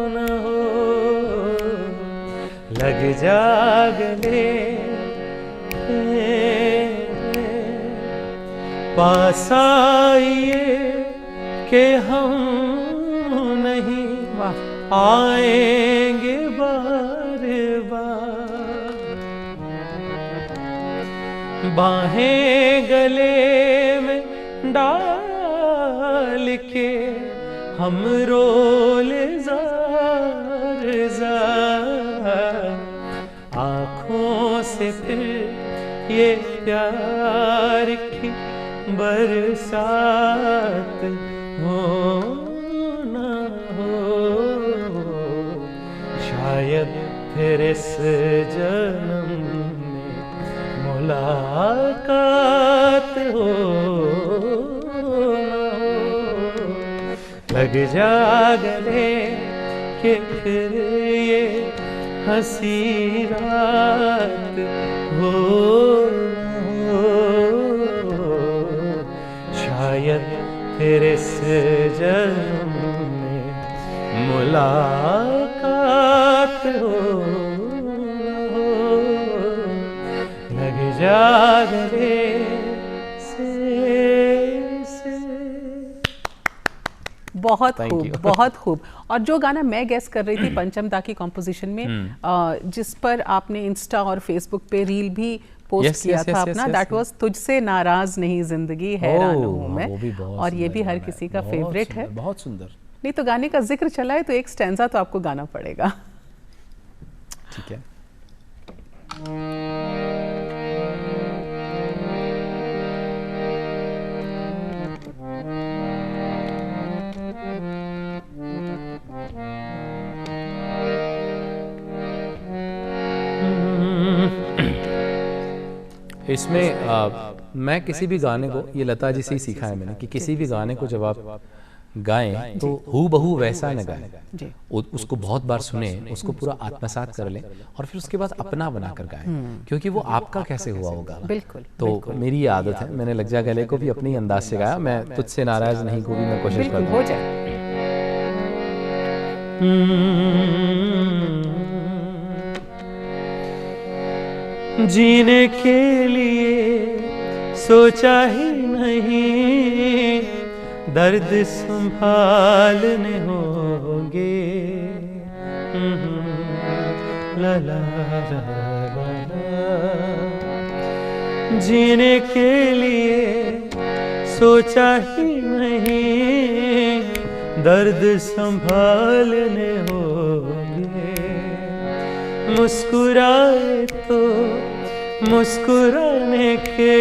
न हो, लग जा गले पास आइए कि हम नहीं वाह, आएंगे बार बार, बाहें गले में डाल के हम रोले जार जार, आँखों से फिर ये प्यार की बरसात हो न हो, शायद फिर इस जन्म में मुलाकात हो न हो, लग जा गले कि फिर ये हंसी रात हो न हो, शायद फिर इस जन्म में मुलाकात हो न हो, लग जा गले से। बहुत Thank खूब, you. बहुत खूब। और जो गाना मैं गेस कर रही थी पंचम दा की कॉम्पोजिशन में, जिस पर आपने इंस्टा और फेसबुक पे रील भी पोस्ट Yes, किया yes, था yes, अपना, yes, दैट yes. वाज तुझसे नाराज नहीं जिंदगी हैरान ओह, हूँ मैं, वो भी बहुत और ये सुंदर भी हर गाना है, किसी का बहुत फेवरेट है। सुंदर, बहुत सुंदर। नहीं तो गाने का जिक्र चला है तो एक स्टैंजा तो आपको गाना पड़ेगा। ठीक है। इसमें मैं किसी भी गाने को, ये लता जी से ही सीखा है मैंने, कि किसी भी गाने को जब आप गाएं तो हू बहू वैसा न गाएं, उसको बहुत बार सुने, उसको पूरा आत्मसात कर लें और फिर उसके बाद अपना बना कर गाएं, क्योंकि वो आपका कैसे हुआ होगा। बिल्कुल। तो मेरी ये आदत है, मैंने लग जा गले को भी अपने ही अंदाज से गाया, मैं तुझसे नाराज नहीं को भी मैं कोशिश करता हूँ। हो जाए। जीने के लिए सोचा ही नहीं, दर्द संभालने होंगे। ला ला ला ला। जीने के लिए सोचा ही नहीं, दर्द संभालने होंगे। मुस्कुराए तो मुस्कुराने के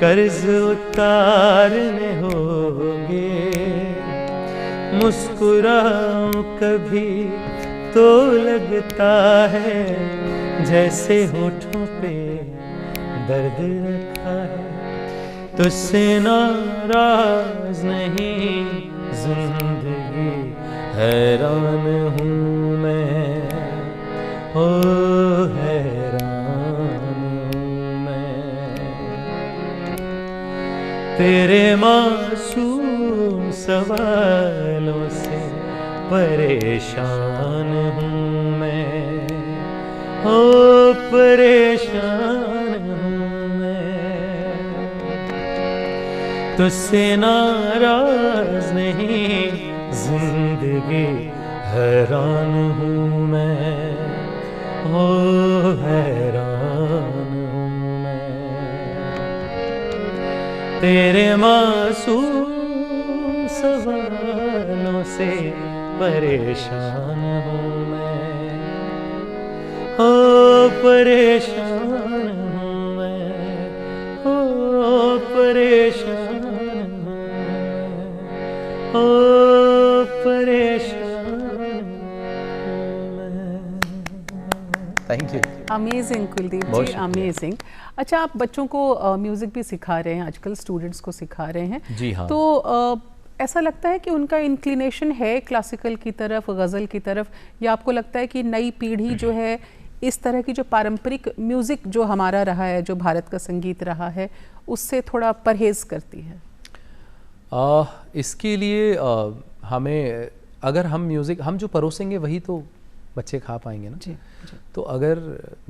कर्ज उतारने होंगे। मुस्कुराऊं कभी तो लगता है जैसे होठों पे दर्द रखा है। तुझसे नाराज नहीं जिंदगी हैरान हूँ मैं, ओ हैरान हूँ मैं। तेरे मासूम सवालों से परेशान हूँ मैं, ओ परेशान हूँ मैं। तुझसे नाराज नहीं जिंदगी हैरान हूँ मैं, ओ हैरान हूँ मैं। तेरे मासूम सवालों से परेशान हूँ मैं, ओ परेशान हूँ मैं, ओ परेशान हूँ मैं, ओ परेशान हूँ मैं। Thank you. अमेजिंग कुलदीप बहुत जी, शुक्रिया। अमेजिंग। अच्छा, आप बच्चों को म्यूज़िक भी सिखा रहे हैं आजकल, स्टूडेंट्स को सिखा रहे हैं। जी हाँ। तो ऐसा लगता है कि उनका इंक्लिनेशन है क्लासिकल की तरफ, गज़ल की तरफ, या आपको लगता है कि नई पीढ़ी जो है इस तरह की जो पारंपरिक म्यूज़िक जो हमारा रहा है, जो भारत का संगीत रहा है, उससे थोड़ा परहेज़ करती है? इसके लिए हमें, अगर हम म्यूज़िक हम जो परोसेंगे वही तो बच्चे खा पाएंगे ना। जी, जी। तो अगर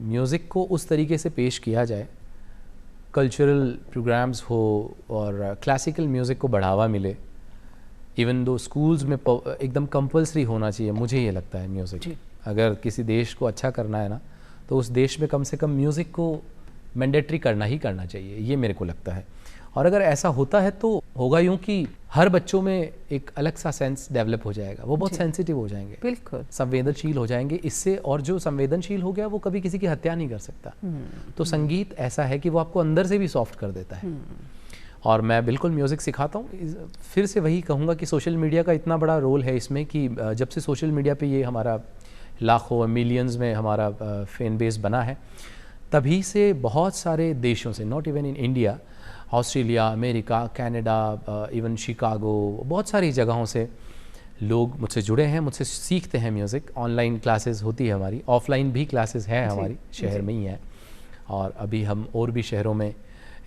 म्यूज़िक को उस तरीके से पेश किया जाए, कल्चरल प्रोग्राम्स हो और क्लासिकल म्यूज़िक को बढ़ावा मिले, इवन दो स्कूल्स में एकदम कंपलसरी होना चाहिए, मुझे ये लगता है म्यूज़िक। अगर किसी देश को अच्छा करना है ना, तो उस देश में कम से कम म्यूज़िक को मैंडेटरी करना ही करना चाहिए, ये मेरे को लगता है। और अगर ऐसा होता है तो होगा यूँ कि हर बच्चों में एक अलग सा सेंस डेवलप हो जाएगा, वो बहुत सेंसिटिव हो जाएंगे, बिल्कुल संवेदनशील हो जाएंगे इससे। और जो संवेदनशील हो गया वो कभी किसी की हत्या नहीं कर सकता। तो संगीत ऐसा है कि वो आपको अंदर से भी सॉफ्ट कर देता है। और मैं बिल्कुल म्यूज़िक सिखाता हूँ। फिर से वही कहूँगा कि सोशल मीडिया का इतना बड़ा रोल है इसमें कि जब से सोशल मीडिया पे ये हमारा लाखों मिलियंस में हमारा फैन बेस बना है, तभी से बहुत सारे देशों से, not even in India, Australia, America, Canada, even Chicago, बहुत सारी जगहों से लोग मुझसे जुड़े हैं, मुझसे सीखते हैं म्यूज़िक। ऑनलाइन क्लासेस होती है हमारी, ऑफलाइन भी क्लासेस है हमारी शहर में ही है, और अभी हम और भी शहरों में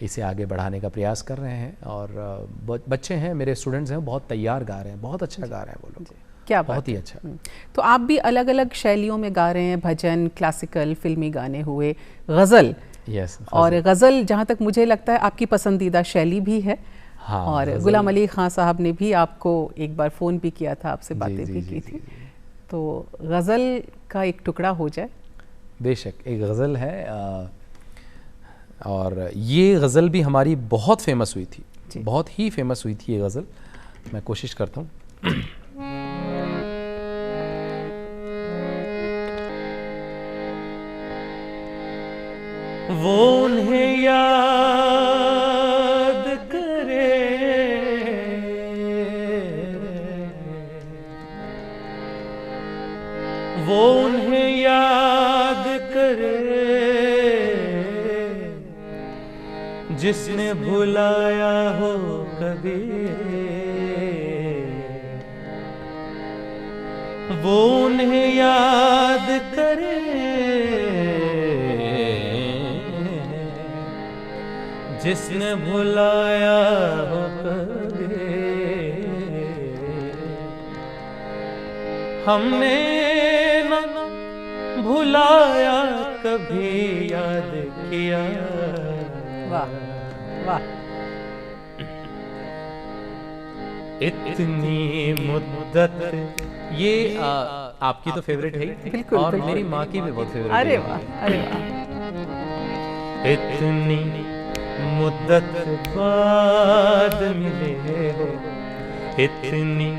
इसे आगे बढ़ाने का प्रयास कर रहे हैं। और बच्चे हैं मेरे, स्टूडेंट्स हैं, बहुत तैयार गा रहे हैं, बहुत अच्छा गा रहे हैं वो लोग, क्या बहुत ही अच्छा। तो आप भी अलग अलग शैलियों में गा रहे हैं, भजन, क्लासिकल, फिल्मी गाने हुए, गज़ल। यस। और गज़ल जहाँ तक मुझे लगता है आपकी पसंदीदा शैली भी है। हाँ, और गुलाम अली खां साहब ने भी आपको एक बार फ़ोन भी किया था, आपसे बातें भी की थी। तो गज़ल का एक टुकड़ा हो जाए। बेशक, एक गज़ल है, और ये गज़ल भी हमारी बहुत फेमस हुई थी, बहुत ही फेमस हुई थी ये गज़ल। मैं कोशिश करता हूँ। वो उन्हें याद करे, वो उन्हें याद करे, जिसने भुलाया हो कभी वो उन्हें याद करे, जिसने भुलाया हो कभी हमने न भुलाया कभी याद किया। वाह वाह। इतनी मुद्दत ये आपकी तो फेवरेट है बिल्कुल, और बिल्कुल। मेरी माँ की भी बहुत फेवरेट अरे है। वाह अरे वाह। इतनी मुद्दत बाद मिले हो, इतनी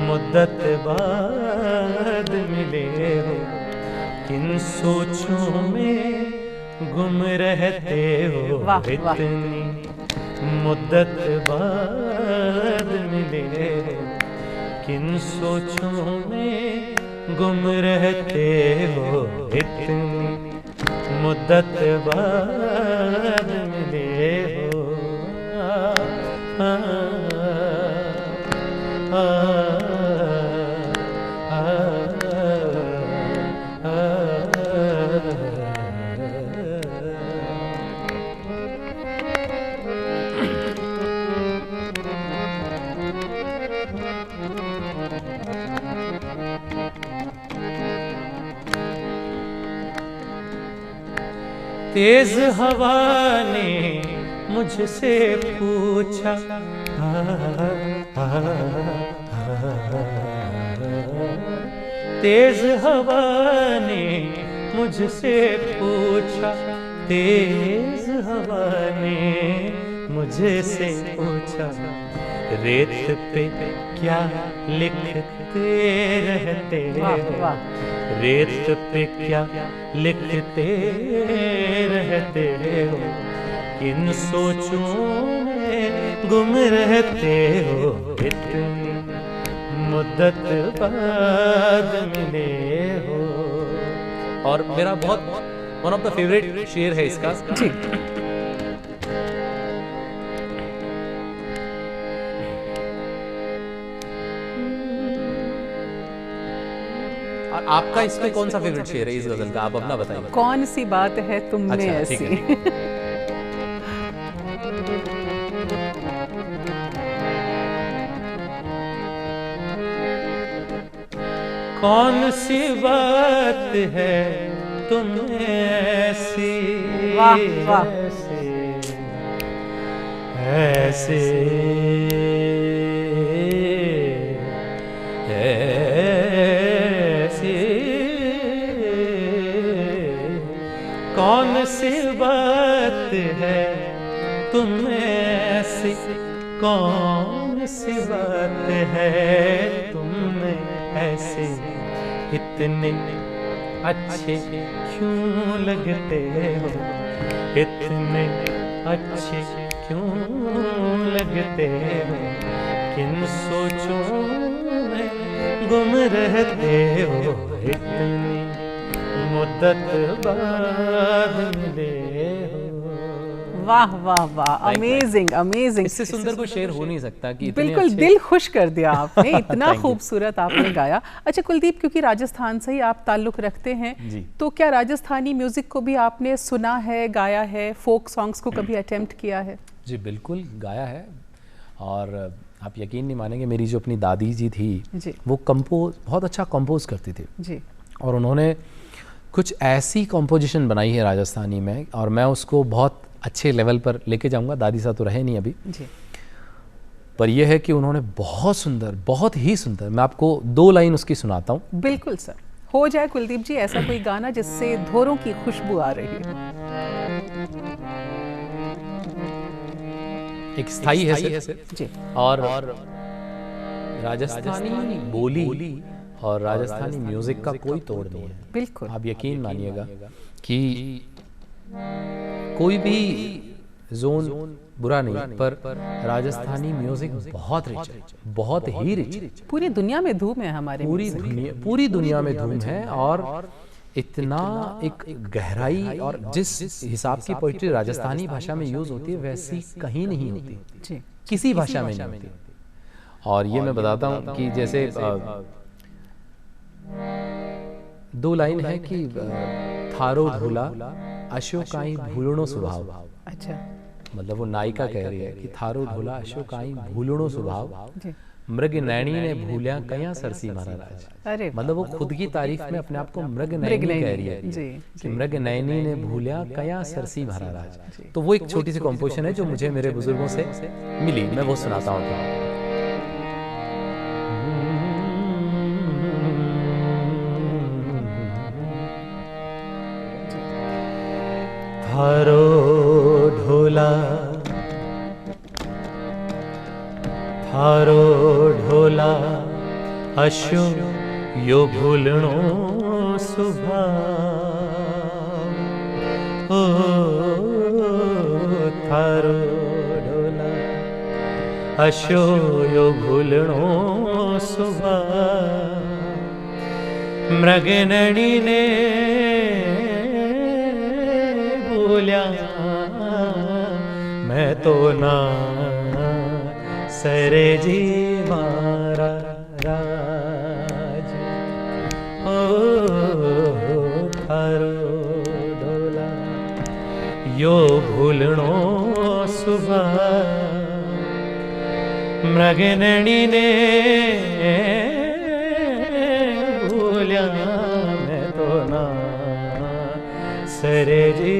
मुद्दत बाद मिले हो, किन सोचों में गुम रहते हो। वाह, वाह। इतनी मुद्दत बाद मिले हो, किन सोचों में गुम रहते हो। इतनी मुद्दत बाद मिले हो। आ, आ, आ, आ, तेज हवा ने मुझसे पूछा, तेज हवा ने मुझसे पूछा, तेज हवा ने मुझसे पूछा, रेत पे क्या लिखते रहते वाह, हो, वाह। रेत पे क्या लिखते रहते हो, किन सोचों में गुम रहते हो। इतनी मुद्दत बाद मिले हो। और मेरा बहुत वन ऑफ द फेवरेट शेर है इसका। जी और आपका इसमें कौन सा फेवरेट शेर है इस गजल का, आप अपना बताइए। कौन सी बात है तुम में अच्छा, ठीक ऐसी। कौन सी बात है तुम ऐसी, वाह, वाह। ऐसे ऐसे कौन सी बात है तुम ऐसी, कौन सी बात है तुम ऐसे, इतने अच्छे क्यों लगते हो, इतने अच्छे क्यों लगते हो, किन सोचों में गुम रहते हो। इतनी मुद्दत बाद मिले हो। वाह वाह वाह, अमेजिंग अमेजिंग। इससे सुंदर कोई शेर हो नहीं सकता कि इतने बिल्कुल अच्छे- दिल खुश कर दिया आपने, इतना Thank you. खूबसूरत आपने गाया। अच्छा कुलदीप, क्योंकि राजस्थान से ही आप ताल्लुक़ रखते हैं, जी। तो क्या राजस्थानी म्यूज़िक को भी आपने सुना है, गाया है, फोक सॉन्ग्स को कभी अटेम्प्ट किया है? जी बिल्कुल गाया है। और आप यकीन नहीं मानेंगे, मेरी जो अपनी दादी जी थी जी वो बहुत अच्छा कंपोज करती थी, जी और उन्होंने कुछ ऐसी कंपोजिशन बनाई है राजस्थानी में, और मैं उसको बहुत अच्छे लेवल पर लेके जाऊंगा। दादी साहब तो रहे नहीं अभी, जी पर यह है कि उन्होंने बहुत सुंदर, बहुत ही सुंदर, मैं आपको 2 लाइन उसकी सुनाता हूँ। बिल्कुल सर, हो जाए कुलदीप जी ऐसा कोई गाना जिससे धोरों की खुशबू आ रही है। एक स्थाई है सिर्फ, जी और राजस्थानी बोली और राजस्थानी म्यूजिक का कोई तोड़ नहीं है। बिल्कुल। आप यकीन मानिएगा कि कोई भी जोन बुरा नहीं, पर राजस्थानी म्यूजिक बहुत रिच है, बहुत ही रिच है। पूरी दुनिया में धूम है हमारे पूरी music। दुनिया में धूम है। और इतना एक गहराई और जिस हिसाब की पोइट्री राजस्थानी भाषा में यूज होती है वैसी कहीं नहीं होती, जी किसी भाषा में नहीं होती। और ये मैं बताता हूँ कि जैसे 2 लाइन है कि थारो ढोला अशोकाई भूलणो स्वभाव। अच्छा, मतलब वो नायिका कह रही है कि थारो ढोला अशोकाई भूलणो स्वभाव, जी मृग नैनी ने भूलिया कया सरसी महाराज। अरे मतलब वो खुद की तारीफ में अपने आप को मृग नैनी मृगनयनी, कह रही है जी, कि मृग नैनी ने भूलिया कया सरसी महाराज। तो वो एक छोटी सी कॉम्पोजिशन है जो मुझे मेरे बुजुर्गों से मिली, मैं वो सुनाता हूँ। थारो ढोला थारो ढोला अशो यो भूलणो स्वभाव। ओ थारो ढोला अशो यो भूलणो स्वभाव। मृगनड़ी ने भूल्या मैं तो ना सरे जी मारा राज। ओ थारो ढोला यो भूलणो सुबह। मृगनड़ी ने भूल्या मैं तो ना सरे जी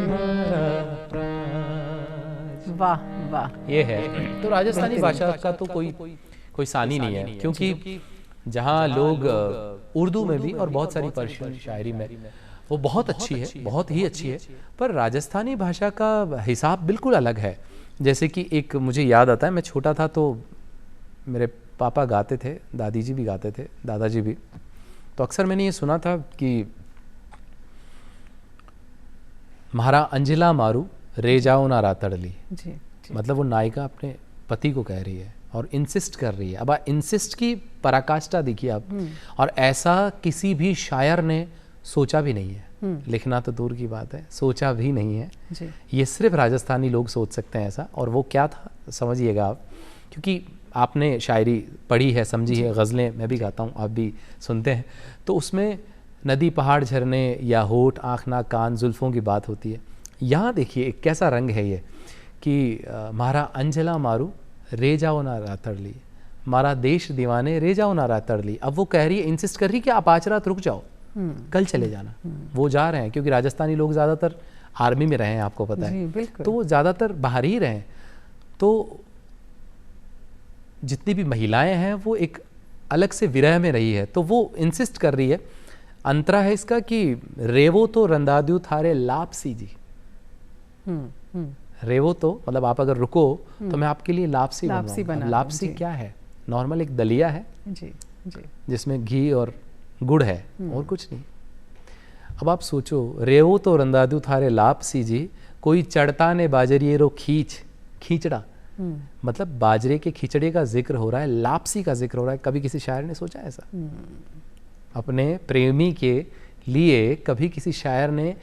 मारा राज। वाह वाह, ये है। तो राजस्थानी भाषा का तो कोई सानी नहीं है, क्योंकि जहाँ लोग उर्दू में भी और बहुत सारी पर्शियन शायरी में वो बहुत अच्छी है, बहुत ही अच्छी है, पर राजस्थानी भाषा का हिसाब बिल्कुल अलग है। जैसे कि एक मुझे याद आता है, मैं छोटा था तो मेरे पापा गाते थे, दादी जी भी गाते थे, दादाजी भी। तो अक्सर मैंने ये सुना था कि म्हारा अंजिला मारू रे जाओ ना रातड़ली। जी, मतलब वो नायिका अपने पति को कह रही है और इंसिस्ट कर रही है। अब इंसिस्ट की पराकाष्ठा देखिए आप, और ऐसा किसी भी शायर ने सोचा भी नहीं है। लिखना तो दूर की बात है, सोचा भी नहीं है जी। ये सिर्फ राजस्थानी लोग सोच सकते हैं ऐसा। और वो क्या था समझिएगा आप, क्योंकि आपने शायरी पढ़ी है, समझी है, गज़लें मैं भी गाता हूँ, आप भी सुनते हैं, तो उसमें नदी पहाड़ झरने या होठ आँख नाक कान जुल्फ़ों की बात होती है। यहाँ देखिए एक कैसा रंग है ये कि मारा अंजला मारू रे जाओ ना रातड़ली, मारा देश दीवाने रे जाओ ना रातड़ली। अब वो कह रही है, इंसिस्ट कर रही है कि आप आज रात रुक जाओ, कल चले जाना। वो जा रहे हैं क्योंकि राजस्थानी लोग ज़्यादातर आर्मी में रहे हैं, आपको पता है, तो वो ज़्यादातर बाहर ही रहे। तो जितनी भी महिलाएं हैं वो एक अलग से विरह में रही है, तो वो इंसिस्ट कर रही है। अंतरा है इसका कि रेवो तो रंदाद्यू थारे लापसी जी। रेवो तो मतलब आप अगर रुको तो मैं आपके लिए लापसी बनाऊंगा। लापसी क्या है? नॉर्मल एक दलिया है जी, जी, जिसमें घी और गुड़ है और कुछ नहीं। अब आप सोचो, रेवो तो रंदाद्यू थारे लापसी जी, कोई चढ़ता ने बाजरिए रो खींचड़ा। मतलब बाजरे के खिचड़े का जिक्र हो रहा है, लापसी का जिक्र हो रहा है। कभी किसी शायर ने सोचा ऐसा? अपने प्रेमी के लिए कभी किसी शायर ने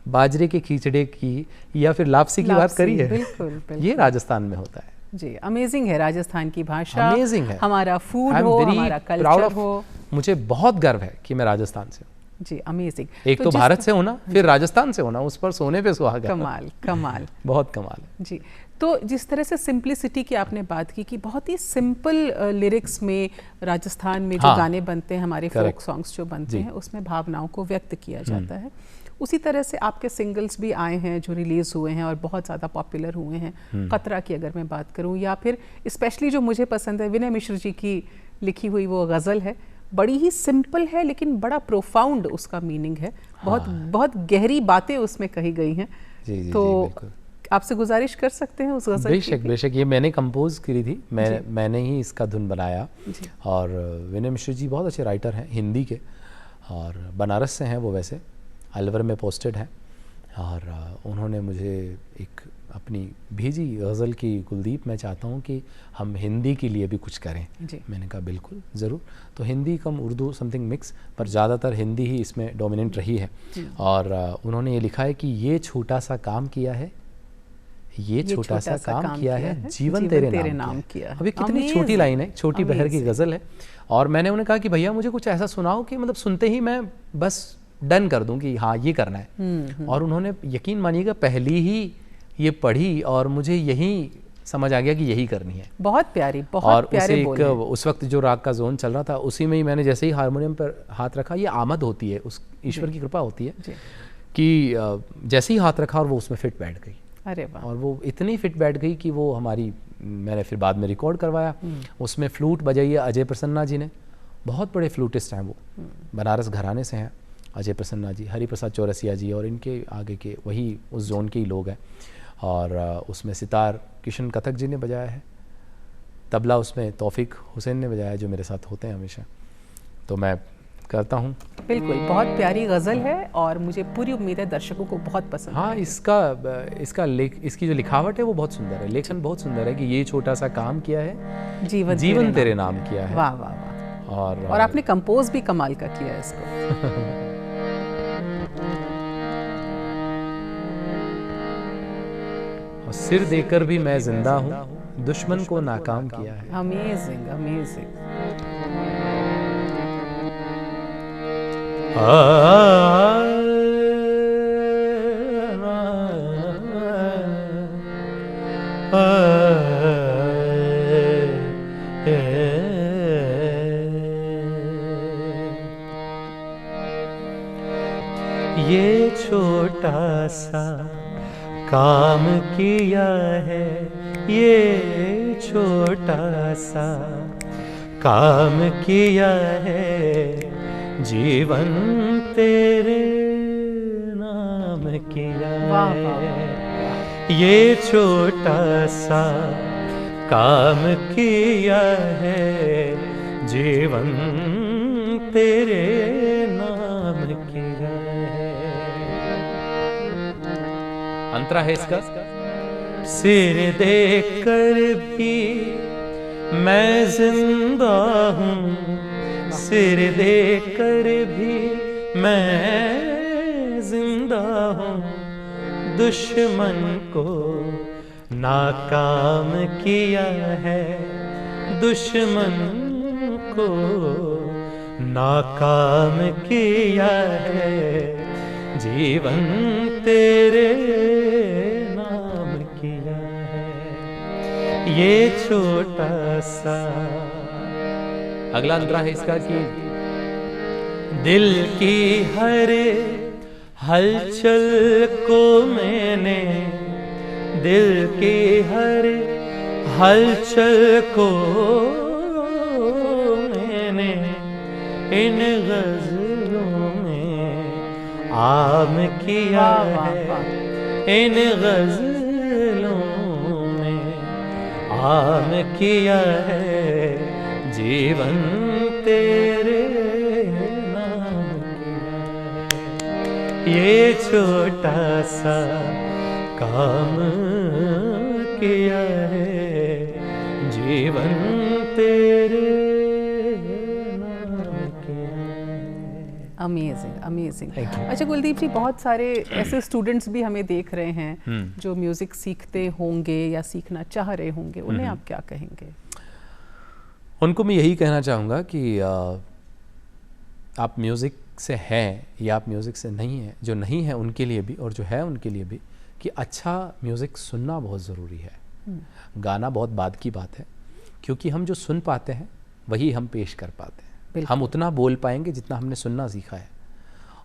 बाजरे के खिचड़े की या फिर लापसी की बात करी है? बिल्कुल, बिल्कुल। ये राजस्थान में होता है जी। अमेजिंग है राजस्थान की भाषा, अमेजिंग है। हमारा फूड हो, हमारा कल्चर हो। मुझे बहुत गर्व है कि मैं राजस्थान से हूँ जी। अमेजिंग। एक तो भारत से होना, फिर राजस्थान से होना, उस पर सोने पे सुहागा। कमाल कमाल, बहुत कमाल है जी। तो जिस तरह से सिंप्लिसिटी की आपने बात की कि बहुत ही सिंपल लिरिक्स में राजस्थान में जो गाने बनते हैं, हमारे फोक सॉन्ग्स जो बनते हैं, उसमें भावनाओं को व्यक्त किया जाता है। उसी तरह से आपके सिंगल्स भी आए हैं जो रिलीज़ हुए हैं और बहुत ज़्यादा पॉपुलर हुए हैं। खतरा की अगर मैं बात करूं, या फिर स्पेशली जो मुझे पसंद है, विनय मिश्र जी की लिखी हुई वो गज़ल है, बड़ी ही सिंपल है लेकिन बड़ा प्रोफाउंड उसका मीनिंग है। बहुत गहरी बातें उसमें कही गई हैं। तो आपसे गुजारिश कर सकते हैं उस गज़ल की? बेशक। ये मैंने कंपोज करी थी, मैंने ही इसका धुन बनाया। और विनय मिश्र जी बहुत अच्छे राइटर हैं हिंदी के, और बनारस से हैं वो, वैसे अलवर में पोस्टेड हैं। और उन्होंने मुझे एक अपनी भेजी गज़ल की, कुलदीप मैं चाहता हूँ कि हम हिंदी के लिए भी कुछ करें जी। मैंने कहा बिल्कुल ज़रूर। तो हिंदी कम उर्दू समथिंग मिक्स, पर ज़्यादातर हिंदी ही इसमें डोमिनेंट रही है। और उन्होंने ये लिखा है कि ये छोटा सा काम किया है, ये छोटा सा काम किया है, जीवन तेरे नाम किया है। अभी कितनी छोटी लाइन है, छोटी बहर की गज़ल है। और मैंने उन्हें कहा कि भैया मुझे कुछ ऐसा सुनाओ कि मतलब सुनते ही मैं बस डन कर दूं कि हाँ ये करना है। और उन्होंने यकीन मानिएगा पहली ही ये पढ़ी और मुझे यही समझ आ गया कि यही करनी है। बहुत प्यारी, बहुत प्यारे बोल हैं। उस वक्त जो राग का जोन चल रहा था उसी में ही मैंने जैसे ही हारमोनियम पर हाथ रखा, ये आमद होती है, उस ईश्वर की कृपा होती है कि जैसे ही हाथ रखा और वो उसमें फिट बैठ गई। अरे वाह। और वो इतनी फिट बैठ गई कि वो हमारी, मैंने फिर बाद में रिकॉर्ड करवाया। उसमें फ्लूट बजाई है अजय प्रसन्ना जी ने, बहुत बड़े फ्लूटिस्ट हैं वो, बनारस घराने से हैं अजय प्रसन्ना जी, हरि प्रसाद चौरसिया जी और इनके आगे के वही उस जोन के ही लोग हैं। और उसमें सितार किशन कथक जी ने बजाया है, तबला उसमें तौफीक हुसैन ने बजाया जो मेरे साथ होते हैं हमेशा। तो मैं करता हूँ। बिल्कुल, बहुत प्यारी गज़ल है और मुझे पूरी उम्मीद है दर्शकों को बहुत पसंद है। हाँ, इसकी जो लिखावट है वो बहुत सुंदर है, लेखन बहुत सुंदर है कि ये छोटा सा काम किया है, जीवन तेरे नाम किया है। वाह वाह वाह। और आपने कंपोज भी कमाल का किया है इसको। और सिर देकर भी मैं जिंदा हूँ, दुश्मन को नाकाम किया है। Amazing amazing. ये छोटा सा काम किया है, ये छोटा सा काम किया है, जीवन तेरे नाम किया है। ये छोटा सा काम किया है, जीवन तेरे नाम किया है। अंतरा है इसका। सिर देख कर भी मैं जिंदा हूँ, सिर देख कर भी मैं जिंदा हूँ, दुश्मन को नाकाम किया है, दुश्मन को नाकाम किया है, जीवन तेरे नाम किया है। ये छोटा सा। अगला अंतरा है इसका कि दिल की हर हलचल को मैंने, दिल की हर हलचल को मैंने इन गज़लों में आम किया है, इन गज़लों में आम किया है, जीवन तेरे नाम किया है। ये छोटा सा काम किया है, जीवन तेरे नाम किया है। Amazing amazing. अच्छा कुलदीप जी, बहुत सारे ऐसे स्टूडेंट्स भी हमें देख रहे हैं जो म्यूज़िक सीखते होंगे या सीखना चाह रहे होंगे, उन्हें आप क्या कहेंगे? उनको मैं यही कहना चाहूँगा कि आप म्यूज़िक से हैं या आप म्यूज़िक से नहीं हैं, जो नहीं है उनके लिए भी और जो है उनके लिए भी, कि अच्छा म्यूज़िक सुनना बहुत ज़रूरी है। गाना बहुत बाद की बात है, क्योंकि हम जो सुन पाते हैं वही हम पेश कर पाते हैं। हम उतना बोल पाएंगे जितना हमने सुनना सीखा है,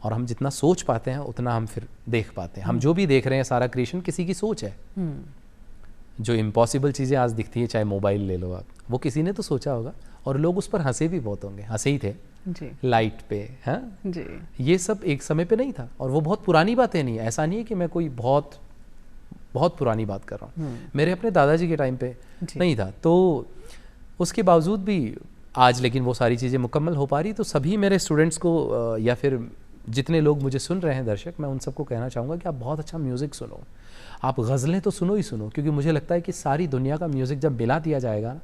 और हम जितना सोच पाते हैं उतना हम फिर देख पाते हैं। हम जो भी देख रहे हैं सारा क्रिएशन किसी की सोच है। जो इम्पॉसिबल चीज़ें आज दिखती हैं, चाहे मोबाइल ले लो आप, वो किसी ने तो सोचा होगा, और लोग उस पर हंसे भी बहुत होंगे, हंसे ही थे जी। लाइट पे, हाँ जी। ये सब एक समय पे नहीं था, और वो बहुत पुरानी बातें नहीं है। ऐसा नहीं है कि मैं कोई बहुत बहुत पुरानी बात कर रहा हूँ, मेरे अपने दादाजी के टाइम पे नहीं था। तो उसके बावजूद भी आज लेकिन वो सारी चीज़ें मुकम्मल हो पा रही। तो सभी मेरे स्टूडेंट्स को या फिर जितने लोग मुझे सुन रहे हैं दर्शक, मैं उन सबको कहना चाहूँगा कि आप बहुत अच्छा म्यूज़िक सुनो, आप गज़लें तो सुनो ही सुनो, क्योंकि मुझे लगता है कि सारी दुनिया का म्यूज़िक जब मिला दिया जाएगा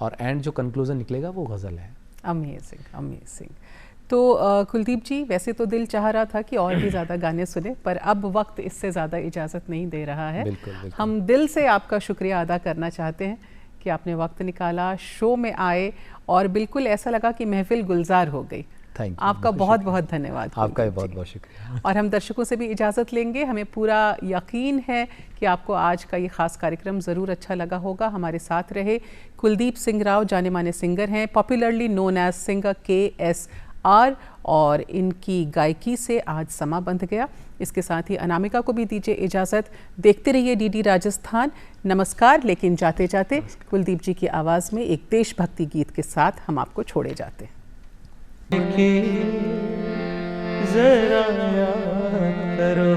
और एंड जो कंक्लूज़न निकलेगा वो गज़ल है। Amazing, amazing. तो कुलदीप जी, वैसे तो दिल चाह रहा था कि और भी ज़्यादा गाने सुने, पर अब वक्त इससे ज़्यादा इजाज़त नहीं दे रहा है। बिल्कुल, बिल्कुल। हम दिल से आपका शुक्रिया अदा करना चाहते हैं कि आपने वक्त निकाला, शो में आए और बिल्कुल ऐसा लगा कि महफिल गुलजार हो गई। थैंक यू, आपका बहुत बहुत धन्यवाद। आपका भी बहुत बहुत शुक्रिया। और हम दर्शकों से भी इजाज़त लेंगे। हमें पूरा यकीन है कि आपको आज का ये ख़ास कार्यक्रम ज़रूर अच्छा लगा होगा। हमारे साथ रहे कुलदीप सिंह राव, जाने माने सिंगर हैं, popularly known as singer KSR, और इनकी गायकी से आज समा बंध गया। इसके साथ ही अनामिका को भी दीजिए इजाज़त। देखते रहिए DD राजस्थान। नमस्कार। लेकिन जाते जाते कुलदीप जी की आवाज़ में एक देशभक्ति गीत के साथ हम आपको छोड़े जाते हैं। जरा याद करो